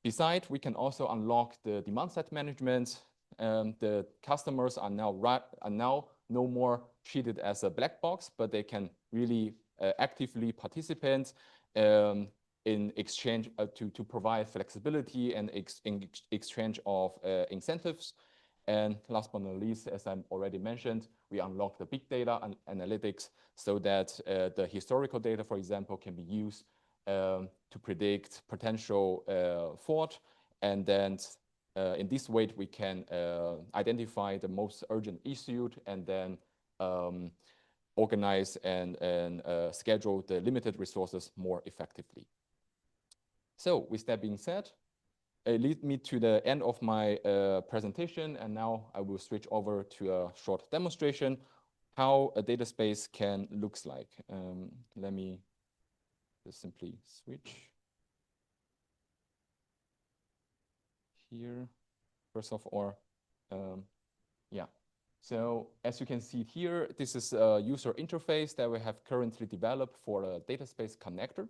Speaker 5: Besides, we can also unlock the demand-side management. The customers are now no more treated as a black box, but they can really actively participate in exchange to provide flexibility and in exchange of incentives. And last but not least, as I already mentioned, we unlock the big data and analytics so that the historical data, for example, can be used to predict potential fault. And then in this way, we can identify the most urgent issue and then organize and schedule the limited resources more effectively. So with that being said, it leads me to the end of my presentation. And now I will switch over to a short demonstration how a data space can looks like. Let me just simply switch here. First of all, yeah. So as you can see here, this is a user interface that we have currently developed for a data space connector.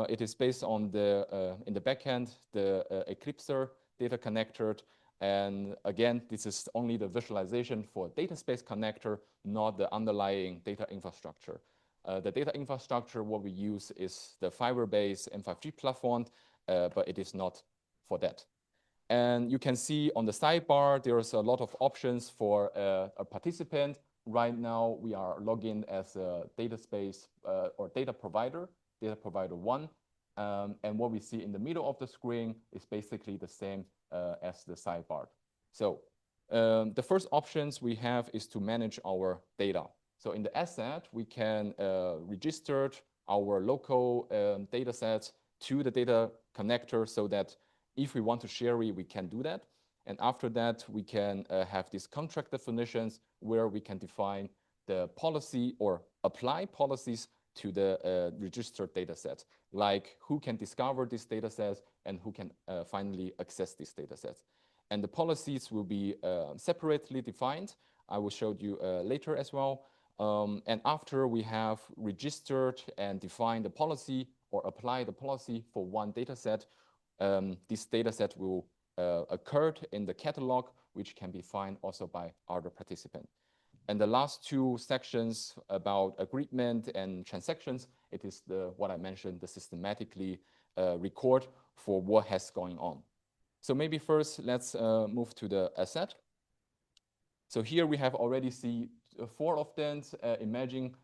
Speaker 5: It is based on the, in the backend, the Eclipser data connector. And again, this is only the visualization for data space connector, not the underlying data infrastructure. The data infrastructure, what we use is the fiber-based M5G platform, but it is not for that. And you can see on the sidebar, there's a lot of options for a participant. Right now, we are logged in as a data space or data provider 1. And what we see in the middle of the screen is basically the same as the sidebar. So the first options we have is to manage our data. So in the asset, we can register our local data sets to the data connector so that if we want to share it, we can do that. And after that, we can have these contract definitions where we can define the policy or apply policies to the registered data set, like who can discover these data sets and who can finally access these data sets. And the policies will be separately defined. I will show you later as well. And after we have registered and defined the policy or apply the policy for one data set, this data set will occur in the catalog, which can be found also by other participants. And the last two sections about agreement and transactions, it is what I mentioned, the systematically record for what has going on. So maybe first, let's move to the asset. So here we have already seen 4 of them. Imagine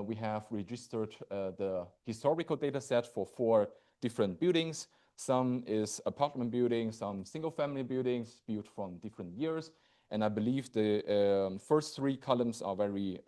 Speaker 5: we have registered the historical data set for 4 different buildings. Some is apartment buildings, some single family buildings built from different years. And I believe the first 3 columns are very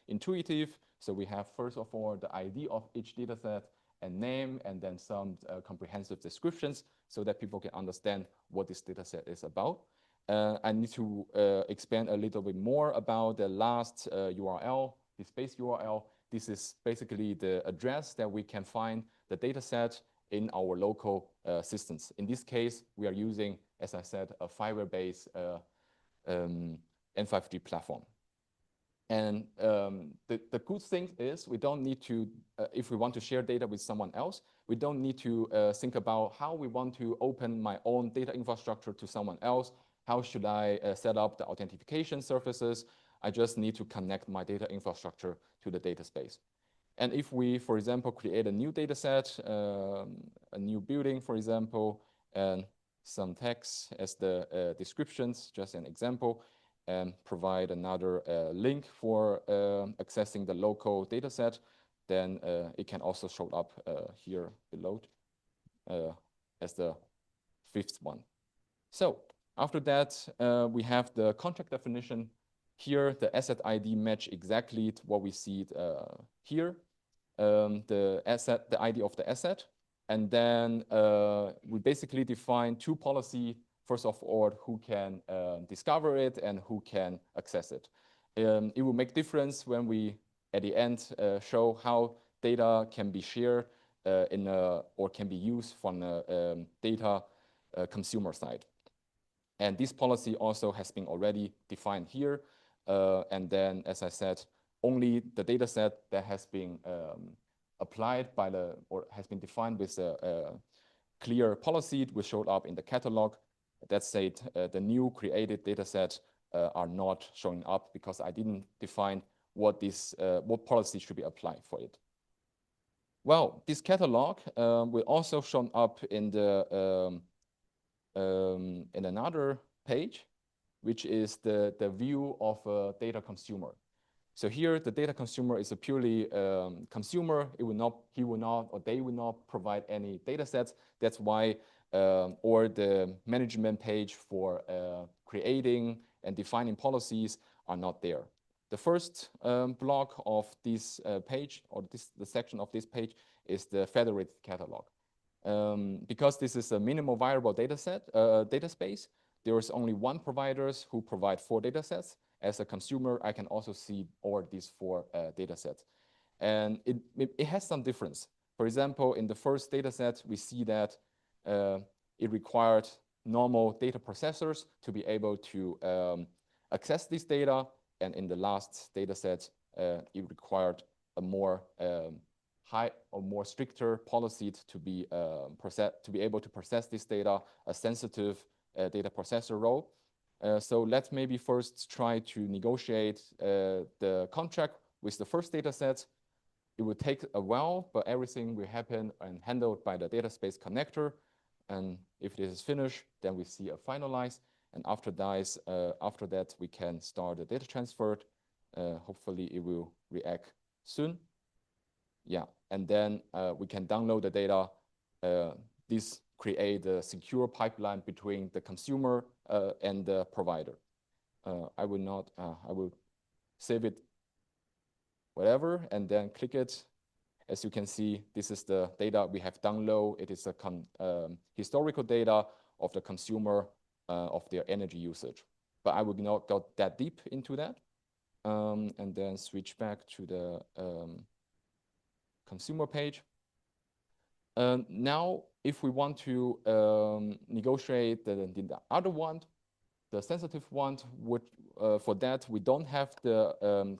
Speaker 5: intuitive. So we have, first of all, the ID of each data set and name, and then some comprehensive descriptions so that people can understand what this data set is about. I need to expand a little bit more about the last URL, the space URL. This is basically the address that we can find the data set in our local systems. In this case, we are using, as I said, a fiber-based N5G platform. And the good thing is we don't need to, if we want to share data with someone else, we don't need to think about how we want to open my own data infrastructure to someone else. How should I set up the authentication services? I just need to connect my data infrastructure to the data space. And if we, for example, create a new data set, a new building, for example, and some text as the descriptions, just an example, and provide another link for accessing the local data set, then it can also show up here below as the 5th one. So after that, we have the contract definition. Here, the asset ID match exactly to what we see here, the ID of the asset. And then we basically define 2 policies. First of all, who can discover it and who can access it. It will make difference when we, at the end, show how data can be shared or can be used from the data consumer side. And this policy also has been already defined here. And then, as I said, only the data set that has been applied by or has been defined with a clear policy will show up in the catalog. That said, the new created data sets are not showing up because I didn't define what policy should be applied for it. Well, this catalog will also show up in in another page, which is the view of a data consumer. So here, the data consumer is a purely consumer. He will not, or they will not provide any data sets. That's why, or the management page for creating and defining policies are not there. The first block of this page, or the section of this page, is the federated catalog. Because this is a minimal viable data space, there is only one provider who provide 4 data sets. As a consumer, I can also see all these 4 data sets. And it has some difference. For example, in the first data set, we see that it required normal data processors to be able to access this data. And in the last data set, it required a more high or more stricter policy to be able to process this data, a sensitive data processor role. So let's maybe first try to negotiate the contract with the first data set. It will take a while, but everything will happen and handled by the data space connector. And if this is finished, then we see a finalize. And after that, we can start the data transfer. Hopefully, it will react soon. Yeah, and then we can download the data. This create a secure pipeline between the consumer and the provider. I will save it, whatever, and then click it. As you can see, this is the data we have downloaded. It is a historical data of the consumer of their energy usage. But I will not go that deep into that. And then switch back to the consumer page. Now, if we want to negotiate the other one, the sensitive one, for that, we don't have the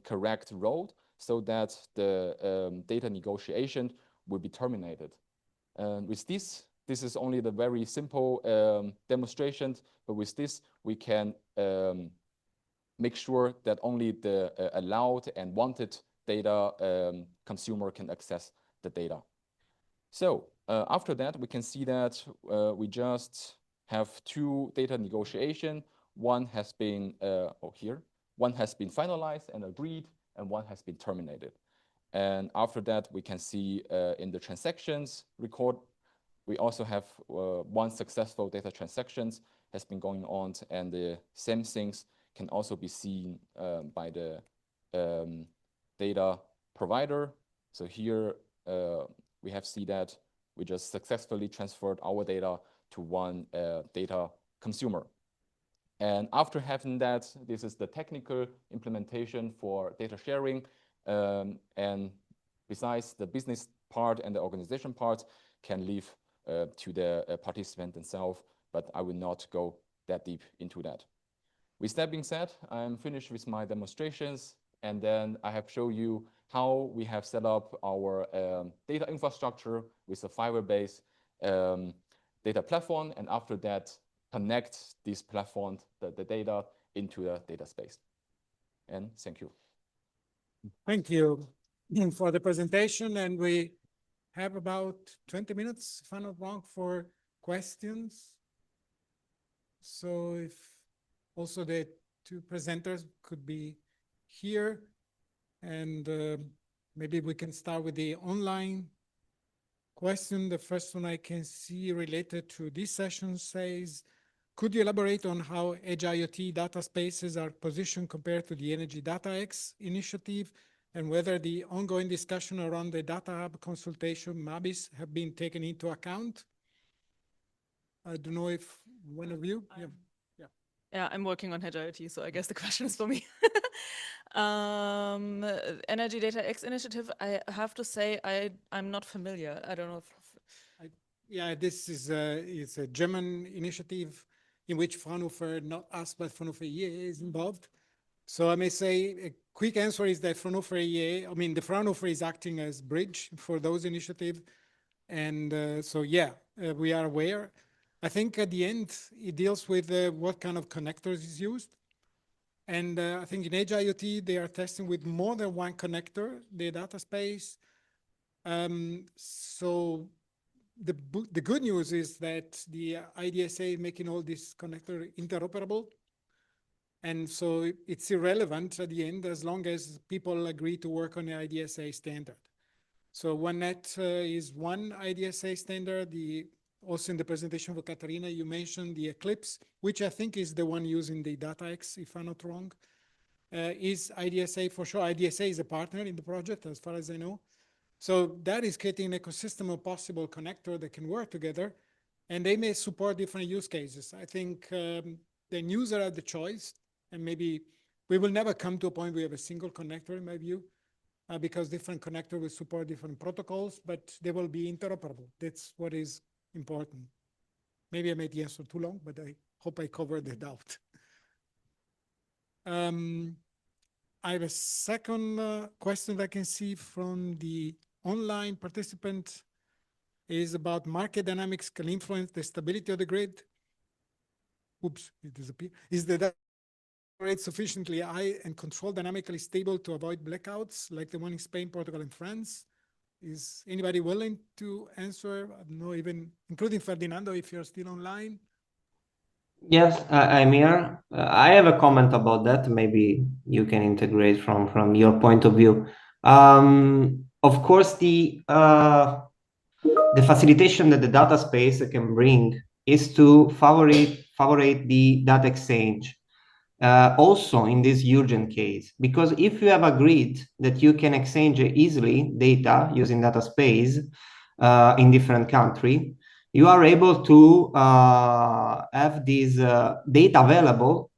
Speaker 5: correct road, so that the data negotiation will be terminated. With this is only the very simple demonstration, but with this, we can make sure that only the allowed and wanted data consumer can access the data. So after that, we can see that we just have two data negotiation. One has been one has been finalized and agreed, and one has been terminated. And after that, we can see in the transactions record, we also have one successful data transactions has been going on, and the same things can also be seen by the data provider. So here we have seen that we just successfully transferred our data to one data consumer. And after having that, this is the technical implementation for data sharing. And besides, the business part and the organization part can leave to the participant themselves, but I will not go that deep into that. With that being said, I'm finished with my demonstrations, and then I have shown you how we have set up our data infrastructure with a fiber-based data platform, and after that, connect this platform, the data, into the data space. And thank you.
Speaker 1: Thank you for the presentation, and we have about 20 minutes, if I'm not wrong, for questions. So if also the two presenters could be here, and maybe we can start with the online question. The first one I can see related to this session says, could you elaborate on how Edge IoT data spaces are positioned compared to the Energy Data X initiative, and whether the ongoing discussion around the Data Hub consultation MABIS have been taken into account? I don't know if one of you,
Speaker 4: Yeah, I'm working on Edge IoT, so I guess the question is for me. Energy Data X initiative, I have to say I'm not familiar. I don't know if...
Speaker 1: Yeah, this is it's a German initiative in which Fraunhofer, not us, but Fraunhofer EA is involved. So I may say a quick answer is that Fraunhofer EA, I mean, the Fraunhofer is acting as bridge for those initiatives. And so, yeah, we are aware. I think at the end, it deals with what kind of connectors is used. And I think in Edge IoT, they are testing with more than one connector, the data space. So the good news is that the IDSA is making all this connector interoperable. And so it's irrelevant at the end as long as people agree to work on the IDSA standard. So OneNet is one IDSA standard. Also in the presentation for Katharina, you mentioned the Eclipse, which I think is the one using the DataX, if I'm not wrong, is IDSA for sure. IDSA is a partner in the project, as far as I know. So that is creating an ecosystem of possible connectors that can work together, and they may support different use cases. I think the user have the choice, and maybe we will never come to a point where we have a single connector, in my view, because different connectors will support different protocols, but they will be interoperable. That's what is important. Maybe I made the answer too long, but I hope I covered the doubt. I have a second question that I can see from the online participant is about market dynamics can influence the stability of the grid. Oops, it disappeared. Is the data rate sufficiently high and control dynamically stable to avoid blackouts like the one in Spain, Portugal, and France? Is anybody willing to answer? I don't know, even including Ferdinando, if you're still online.
Speaker 2: Yes, I'm here. I have a comment about that. Maybe you can integrate from your point of view. Of course, the facilitation that the data space can bring is to favorite the data exchange. Also in this urgent case, because if you have agreed that you can exchange easily data using data space in different country, you are able to have this data available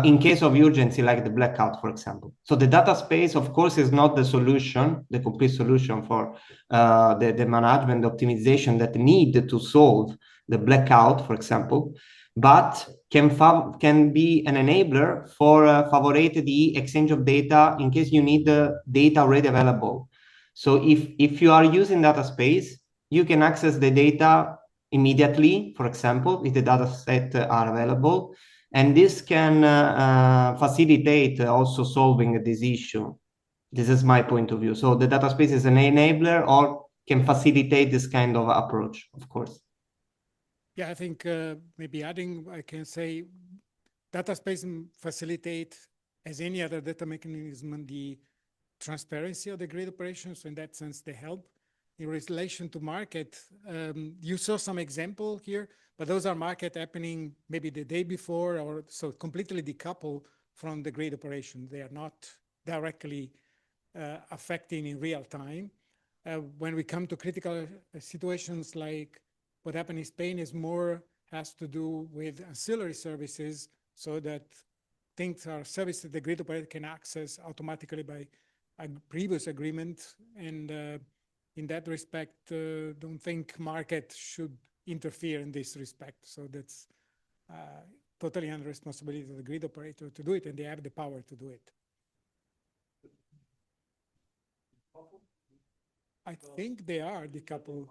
Speaker 2: in case of urgency, like the blackout, for example. So the data space, of course, is not the solution, the complete solution for the management, the optimization that need to solve the blackout, for example, but can be an enabler for favorite the exchange of data in case you need the data already available. So if you are using data space, you can access the data immediately, for example, if the data set are available. And this can facilitate also solving this issue. This is my point of view. So the data space is an enabler or can facilitate this kind of approach, of course.
Speaker 1: Yeah, I think maybe adding, I can say data space facilitate, as any other data mechanism, the transparency of the grid operations. So in that sense, they help. In relation to market, you saw some example here, but those are market happening maybe the day before, or so completely decoupled from the grid operation. They are not directly affecting in real time. When we come to critical situations like what happened in Spain, is more has to do with ancillary services, so that things are services the grid operator can access automatically by a previous agreement. And in that respect, don't think market should interfere in this respect. So that's totally under responsibility of the grid operator to do it, and they have the power to do it. I think they are decoupled.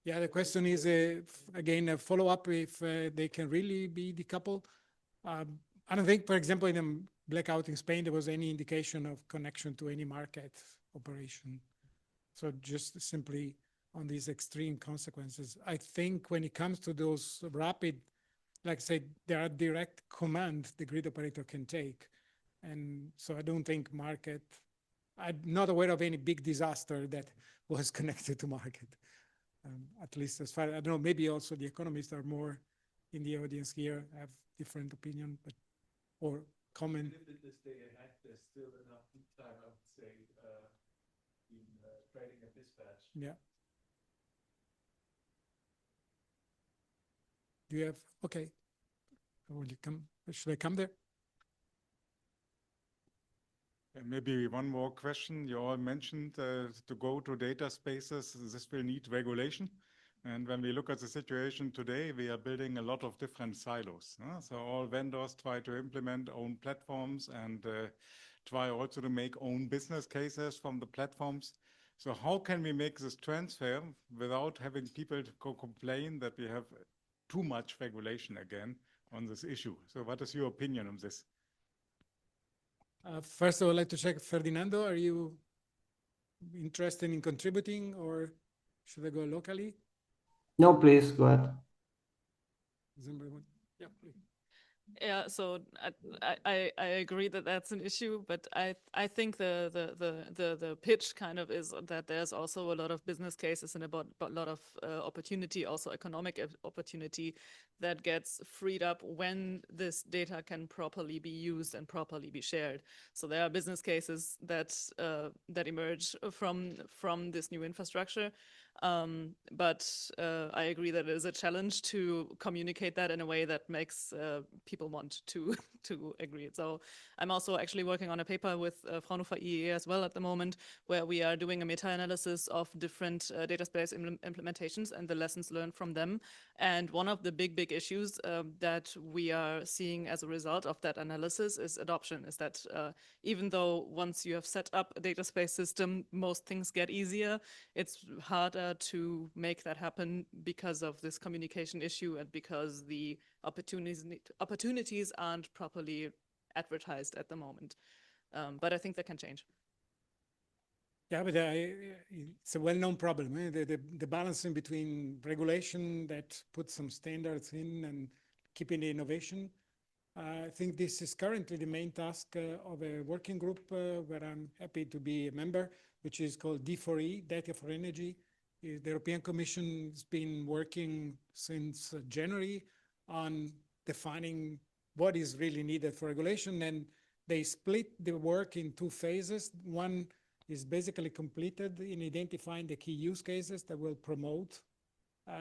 Speaker 1: Yeah, the question is, again, a follow-up if they can really be decoupled. I don't think, for example, in a blackout in Spain, there was any indication of connection to any market operation. So just simply on these extreme consequences. I think when it comes to those rapid, like I said, there are direct commands the grid operator can take. And so I don't think market, I'm not aware of any big disaster that was connected to market. At least as far, I don't know, maybe also the economists are more in the audience here, have different opinion, but, or comment.
Speaker 6: In this day and age, there's still enough lead time, I would say, in trading and dispatch.
Speaker 1: Yeah. Do you have, okay. Will you come, should I come there?
Speaker 6: And maybe one more question. You all mentioned to go to data spaces, this will need regulation. And when we look at the situation today, we are building a lot of different silos. So all vendors try to implement own platforms and try also to make own business cases from the platforms. So how can we make this transfer without having people to complain that we have too much regulation again on this issue? So what is your opinion on this?
Speaker 1: First, I would like to check, Ferdinando, are you interested in contributing, or should I go locally?
Speaker 2: No, please go ahead.
Speaker 1: Yeah, please.
Speaker 4: Yeah, so I agree that that's an issue, but I think the pitch kind of is that there's also a lot of business cases and a lot of opportunity, also economic opportunity, that gets freed up when this data can properly be used and properly be shared. So there are business cases that that emerge from this new infrastructure. But I agree that it is a challenge to communicate that in a way that makes people want to agree. So I'm also actually working on a paper with Fraunhofer IEE as well at the moment, where we are doing a meta-analysis of different data space implementations and the lessons learned from them. And one of the big issues that we are seeing as a result of that analysis is adoption, is that even though once you have set up a data space system, most things get easier, it's harder to make that happen because of this communication issue and because the opportunities aren't properly advertised at the moment. But I think that can change.
Speaker 1: Yeah, but it's a well-known problem. The balancing between regulation that puts some standards in and keeping the innovation. I think this is currently the main task of a working group where I'm happy to be a member, which is called D4E, Data for Energy. The European Commission has been working since January on defining what is really needed for regulation, and they split the work in two phases. One is basically completed in identifying the key use cases that will promote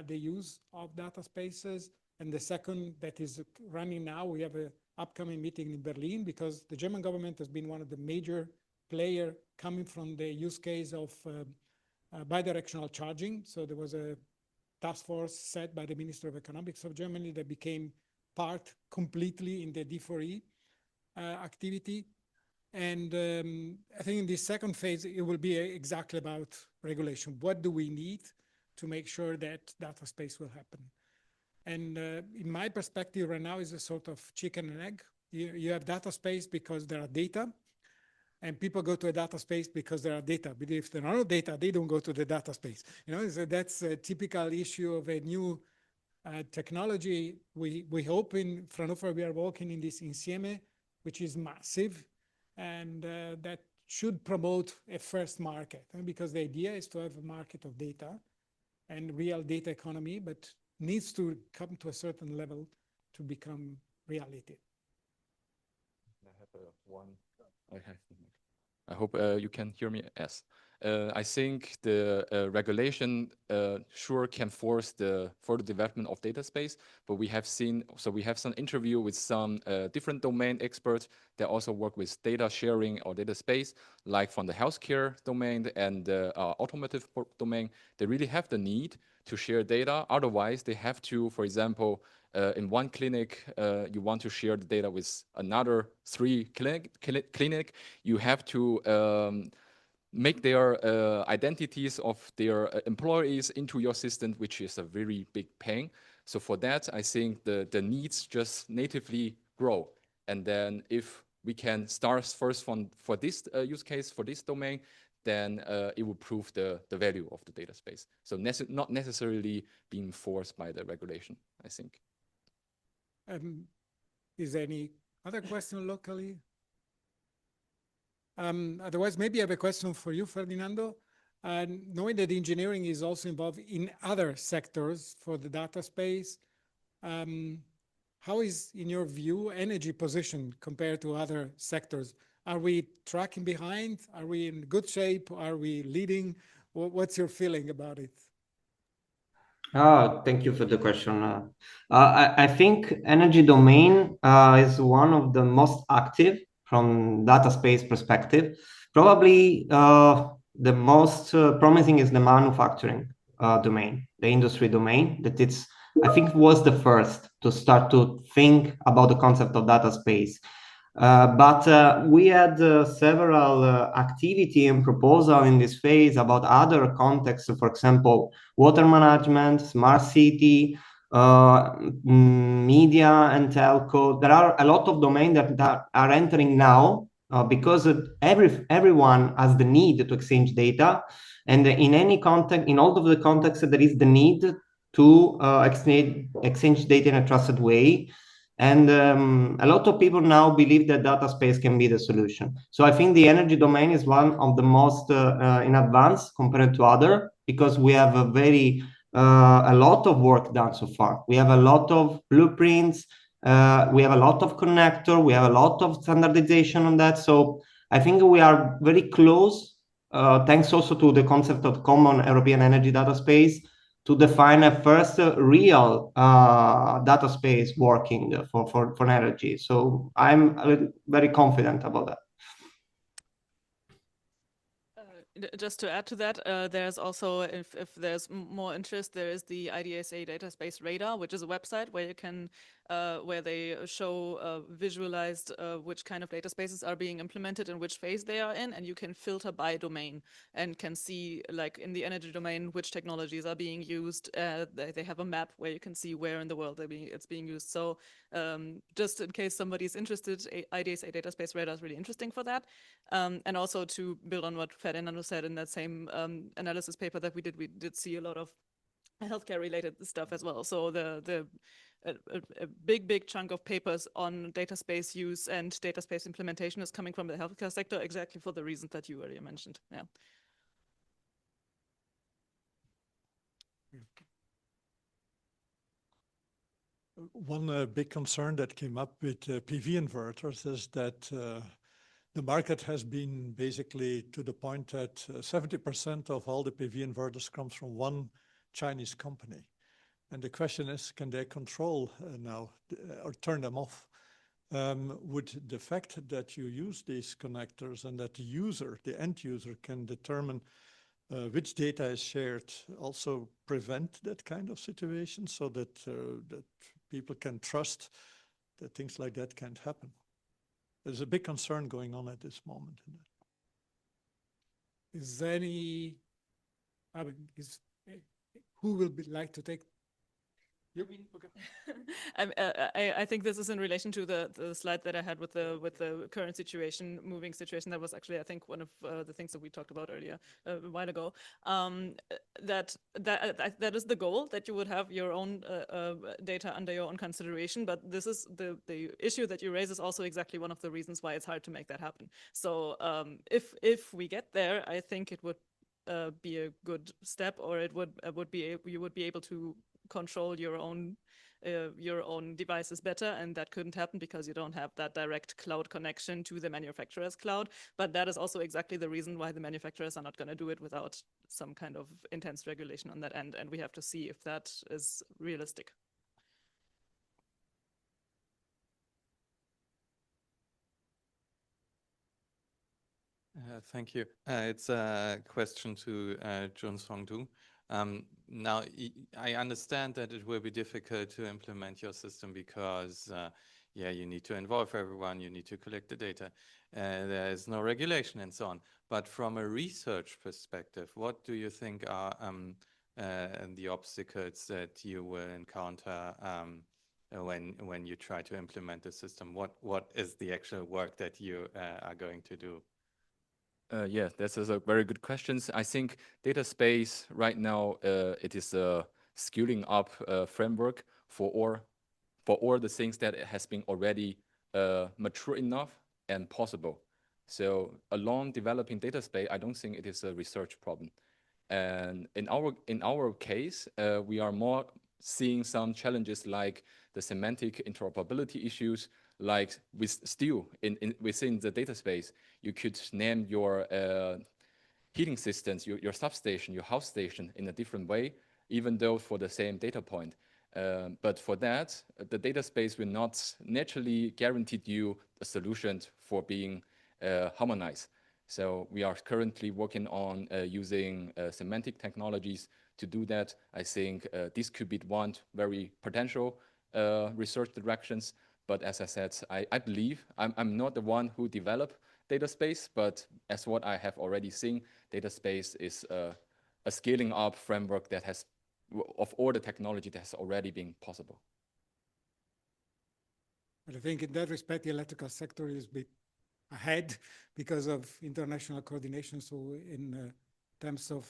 Speaker 1: the use of data spaces. And the second that is running now, we have an upcoming meeting in Berlin because the German government has been one of the major players coming from the use case of bidirectional charging. So there was a task force set by the Minister of Economics of Germany that became part completely in the D4E activity. And I think in this second phase, it will be exactly about regulation. What do we need to make sure that data space will happen? And in my perspective right now is a sort of chicken and egg. You have data space because there are data, and people go to a data space because there are data. But if there are no data, they don't go to the data space. You know, so that's a typical issue of a new technology. We hope in Fraunhofer we are working in this insieme, which is massive, and that should promote a first market, because the idea is to have a market of data and real data economy, but needs to come to a certain level to become reality.
Speaker 5: I hope you can hear me. Yes. I think the regulation sure can force the further development of data space, but we have seen, so we have some interview with some different domain experts that also work with data sharing or data space, like from the healthcare domain and the automotive domain. They really have the need to share data. Otherwise, they have to, for example, in one clinic, you want to share the data with another 3 clinic. You have to make their identities of their employees into your system, which is a very big pain. So for that, I think the needs just natively grow. And then if we can start first for this use case, for this domain, then it will prove the value of the data space. So not necessarily being forced by the regulation, I think.
Speaker 1: Is there any other question locally? Otherwise, maybe I have a question for you, Ferdinando. Knowing that engineering is also involved in other sectors for the data space, how is, in your view, energy positioned compared to other sectors? Are we tracking behind? Are we in good shape? Are we leading? What's your feeling about it?
Speaker 2: Thank you for the question. I think energy domain is one of the most active from data space perspective. Probably the most promising is the manufacturing domain, the industry domain, that it's, I think, was the first to start to think about the concept of data space. But we had several activity and proposal in this phase about other contexts, for example, water management, smart city, media and telco. There are a lot of domains that are entering now because everyone has the need to exchange data. And in any context, in all of the contexts, there is the need to exchange data in a trusted way. And a lot of people now believe that data space can be the solution. So I think the energy domain is one of the most in advance compared to other, because we have a lot of work done so far. We have a lot of blueprints. We have a lot of connector. We have a lot of standardization on that. So I think we are very close, thanks also to the concept of common European energy data space, to define a first real data space working for energy. So I'm very confident about that.
Speaker 4: Just to add to that, there's also, if there's more interest, there is the IDSA Data Space Radar, which is a website where you can, where they show visualized which kind of data spaces are being implemented and which phase they are in, and you can filter by domain and can see, like in the energy domain, which technologies are being used. They have a map where you can see where in the world it's being used. So just in case somebody's interested, IDSA Data Space Radar is really interesting for that. And also to build on what Ferdinando said in that same analysis paper that we did see a lot of healthcare related stuff as well. So a big chunk of papers on data space use and data space implementation is coming from the healthcare sector, exactly for the reasons that you earlier mentioned. Yeah.
Speaker 7: One big concern that came up with PV inverters is that the market has been basically to the point that 70% of all the PV inverters comes from one Chinese company. And the question is, can they control now or turn them off? Would the fact that you use these connectors and that the user, the end user, can determine which data is shared also prevent that kind of situation so that, that people can trust that things like that can't happen? There's a big concern going on at this moment.
Speaker 1: Is there any, who will like to take? You mean, okay.
Speaker 4: I think this is in relation to the slide that I had with the current situation, moving situation. That was actually, I think, one of the things that we talked about earlier a while ago. That is the goal, that you would have your own data under your own consideration. But this is the issue that you raise is also exactly one of the reasons why it's hard to make that happen. So if we get there, I think it would be a good step, or it would be you would be able to control your own devices better, and that couldn't happen because you don't have that direct cloud connection to the manufacturer's cloud. But that is also exactly the reason why the manufacturers are not going to do it without some kind of intense regulation on that end, and we have to see if that is realistic.
Speaker 8: Thank you. It's a question to Junsong Du. Now, I understand that it will be difficult to implement your system because, yeah, you need to involve everyone, you need to collect the data, there is no regulation and so on. But from a research perspective, what do you think are the obstacles that you will encounter when you try to implement the system? What is the actual work that you are going to do?
Speaker 5: Yeah, that's a very good question. I think data space right now, it is a scaling up framework for all the things that has been already mature enough and possible. So along developing data space, I don't think it is a research problem. And in our case, we are more seeing some challenges like the semantic interoperability issues, like within the data space, you could name your heating systems, your substation, your house station in a different way, even though for the same data point. But for that, the data space will not naturally guarantee you a solution for being harmonized. So we are currently working on using semantic technologies to do that. I think this could be one very potential research directions. But as I said, I believe I'm not the one who developed data space, but as what I have already seen, data space is a scaling up framework that has, of all the technology that has already been possible.
Speaker 1: But I think in that respect, the electrical sector is a bit ahead because of international coordination. So in terms of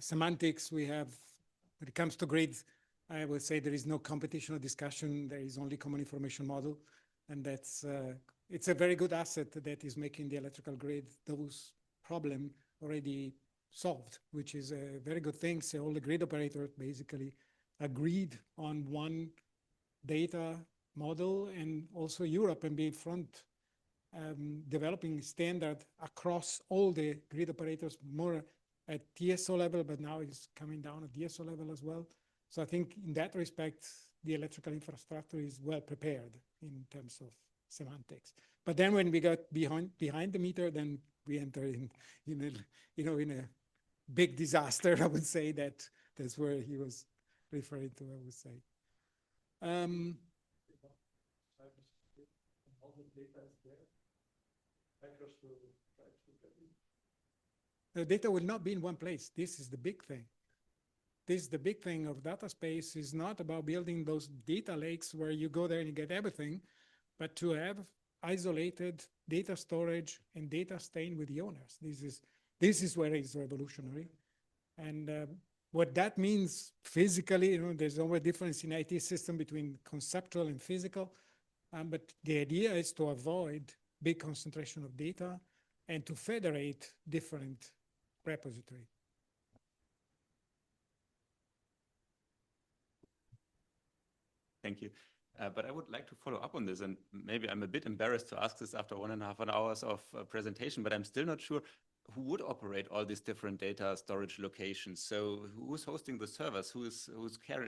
Speaker 1: semantics, we have, when it comes to grids, I would say there is no competition or discussion. There is only common information model. And that's, it's a very good asset that is making the electrical grid those problems already solved, which is a very good thing. So all the grid operators basically agreed on one data model, and also Europe and being front developing standard across all the grid operators, more at TSO level, but now it's coming down at DSO level as well. So I think in that respect, the electrical infrastructure is well prepared in terms of semantics. But then when we got behind the meter, then we enter in a big disaster. I would say that's where he was referring to, I would say. The data will not be in one place. This is the big thing. This is the big thing of data space, is not about building those data lakes where you go there and you get everything, but to have isolated data storage and data staying with the owners. This is where it's revolutionary. And what that means physically, there's always a difference in IT system between conceptual and physical. But the idea is to avoid big concentration of data and to federate different repositories.
Speaker 9: Thank you. But I would like to follow up on this, and maybe I'm a bit embarrassed to ask this after 1.5 hours of presentation, but I'm still not sure who would operate all these different data storage locations. So who's hosting the servers? Who's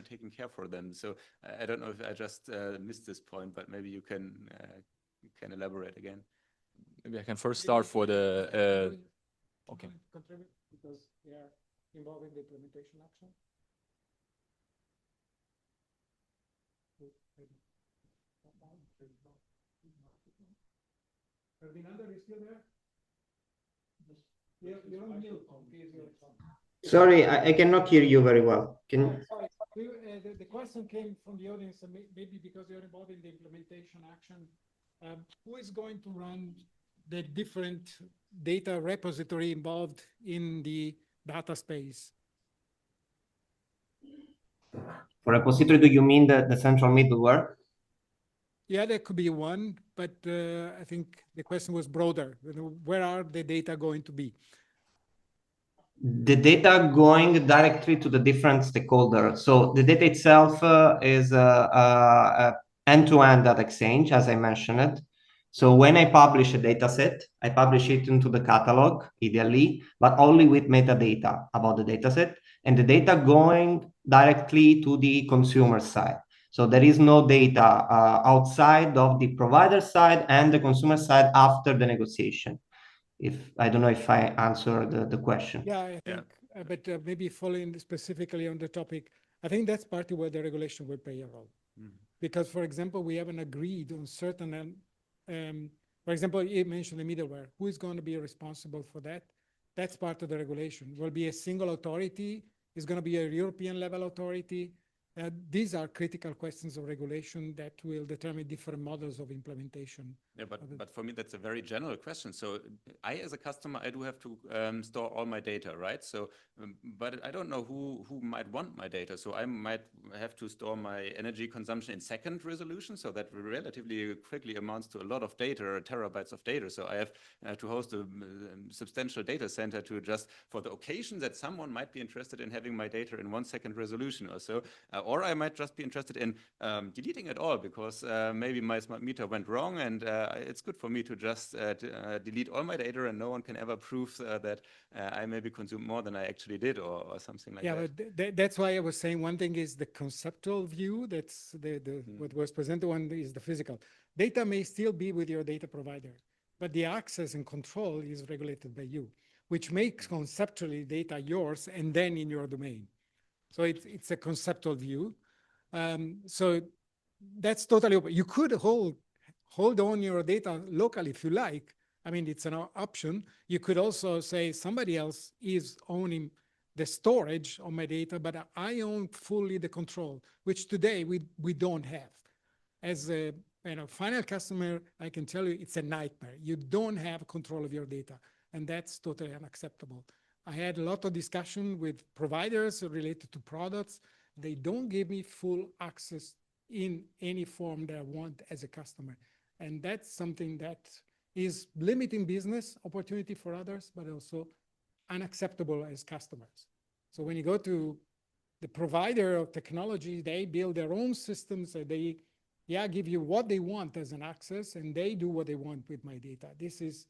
Speaker 9: taking care for them? So I don't know if I just missed this point, but maybe you can elaborate again.
Speaker 5: Maybe I can first start for the okay.
Speaker 1: Contribute because they are involved in the implementation action. Ferdinando, are you still there? You're on mute.
Speaker 2: Sorry, I cannot hear you very well. Can
Speaker 1: Sorry. The question came from the audience, and maybe because you're involved in the implementation action, who is going to run the different data repository involved in the data space?
Speaker 2: For repository, do you mean the central middleware?
Speaker 1: Yeah, there could be one, but I think the question was broader. Where are the data going to be?
Speaker 2: The data going directly to the different stakeholders. So the data itself is a end-to-end data exchange, as I mentioned it. So when I publish a data set, I publish it into the catalog, ideally, but only with metadata about the data set, and the data going directly to the consumer side. So there is no data outside of the provider side and the consumer side after the negotiation. I don't know if I answered the question.
Speaker 1: Yeah, I think, but maybe following specifically on the topic, I think that's partly where the regulation will play a role. Because, for example, we haven't agreed on certain, for example, you mentioned the middleware. Who is going to be responsible for that? That's part of the regulation. Will be a single authority. It's going to be a European level authority. These are critical questions of regulation that will determine different models of implementation.
Speaker 9: Yeah, but for me, that's a very general question. So I, as a customer, I do have to store all my data, right? So, but I don't know who might want my data. So I might have to store my energy consumption in second resolution. So that relatively quickly amounts to a lot of data, terabytes of data. So I have to host a substantial data center to just, for the occasion that someone might be interested in having my data in 1 second resolution or so. Or I might just be interested in deleting it all because maybe my smart meter went wrong, and it's good for me to just delete all my data, and no one can ever prove that I maybe consumed more than I actually did, or something like that.
Speaker 1: Yeah, but that's why I was saying one thing is the conceptual view. That's what was presented. One is the physical. Data may still be with your data provider, but the access and control is regulated by you, which makes conceptually data yours and then in your domain. So it's a conceptual view. So that's totally open. You could hold on your data locally if you like. I mean, it's an option. You could also say somebody else is owning the storage of my data, but I own fully the control, which today we don't have. As a final customer, I can tell you it's a nightmare. You don't have control of your data, and that's totally unacceptable. I had a lot of discussion with providers related to products. They don't give me full access in any form that I want as a customer. And that's something that is limiting business opportunity for others, but also unacceptable as customers. So when you go to the provider of technology, they build their own systems. They give you what they want as an access, and they do what they want with my data. This is,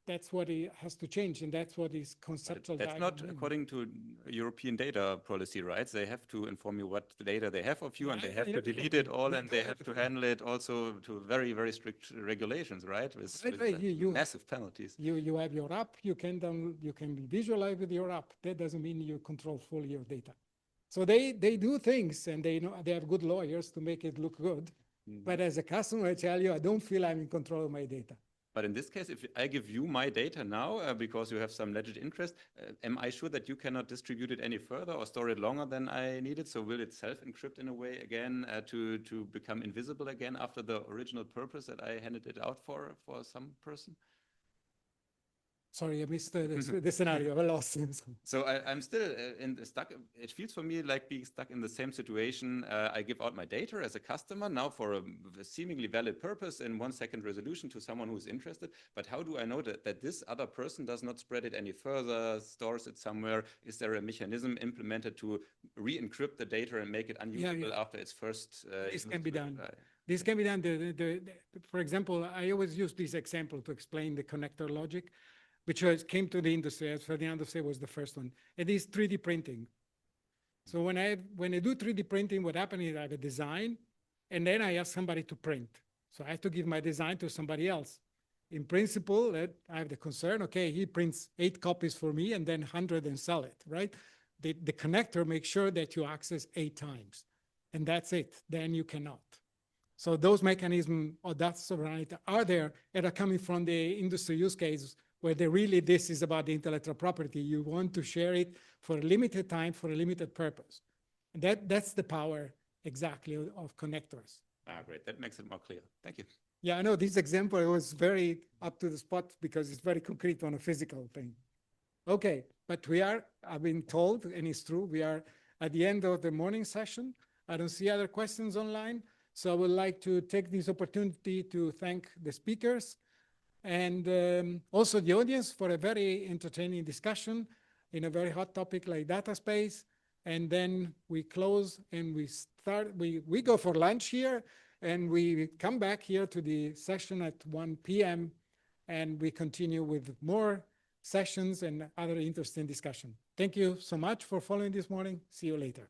Speaker 1: that's what it has to change, and that's what is conceptual.
Speaker 9: That's not according to European data policy, right? They have to inform you what data they have of you, and they have to delete it all, and they have to handle it also to very, very strict regulations, right? With massive penalties.
Speaker 1: You have your app, you can visualize with your app. That doesn't mean you control fully your data. So they do things, and they have good lawyers to make it look good. But as a customer, I tell you, I don't feel I'm in control of my data.
Speaker 9: But in this case, if I give you my data now because you have some legit interest, am I sure that you cannot distribute it any further or store it longer than I need it? So will it self-encrypt in a way again to become invisible again after the original purpose that I handed it out for some person?
Speaker 1: Sorry, I missed the scenario. I lost it.
Speaker 9: So I'm still stuck. It feels for me like being stuck in the same situation. I give out my data as a customer now for a seemingly valid purpose in 1 second resolution to someone who's interested. But how do I know that this other person does not spread it any further, stores it somewhere? Is there a mechanism implemented to re-encrypt the data and make it unusable after its first?
Speaker 1: This can be done. This can be done. For example, I always use this example to explain the connector logic, which came to the industry, as Ferdinando said, was the first one. It is 3D printing. So when I do 3D printing, what happens is I have a design, and then I ask somebody to print. So I have to give my design to somebody else. In principle, I have the concern, okay, he prints 8 copies for me and then 100 and sell it, right? The connector makes sure that you access 8 times, and that's it. Then you cannot. So those mechanisms or that sovereignty are there and are coming from the industry use cases where this is about the intellectual property. You want to share it for a limited time, for a limited purpose. And that's the power exactly of connectors.
Speaker 9: Ah, great. That makes it more clear. Thank you.
Speaker 1: Yeah, I know this example was very up to the spot because it's very concrete on a physical thing. Okay, but I've been told, and it's true, we are at the end of the morning session. I don't see other questions online. So I would like to take this opportunity to thank the speakers and also the audience for a very entertaining discussion in a very hot topic like data space. And then we close and we go for lunch here and we come back here to the session at 1 p.m. and we continue with more sessions and other interesting discussion. Thank you so much for following this morning. See you later.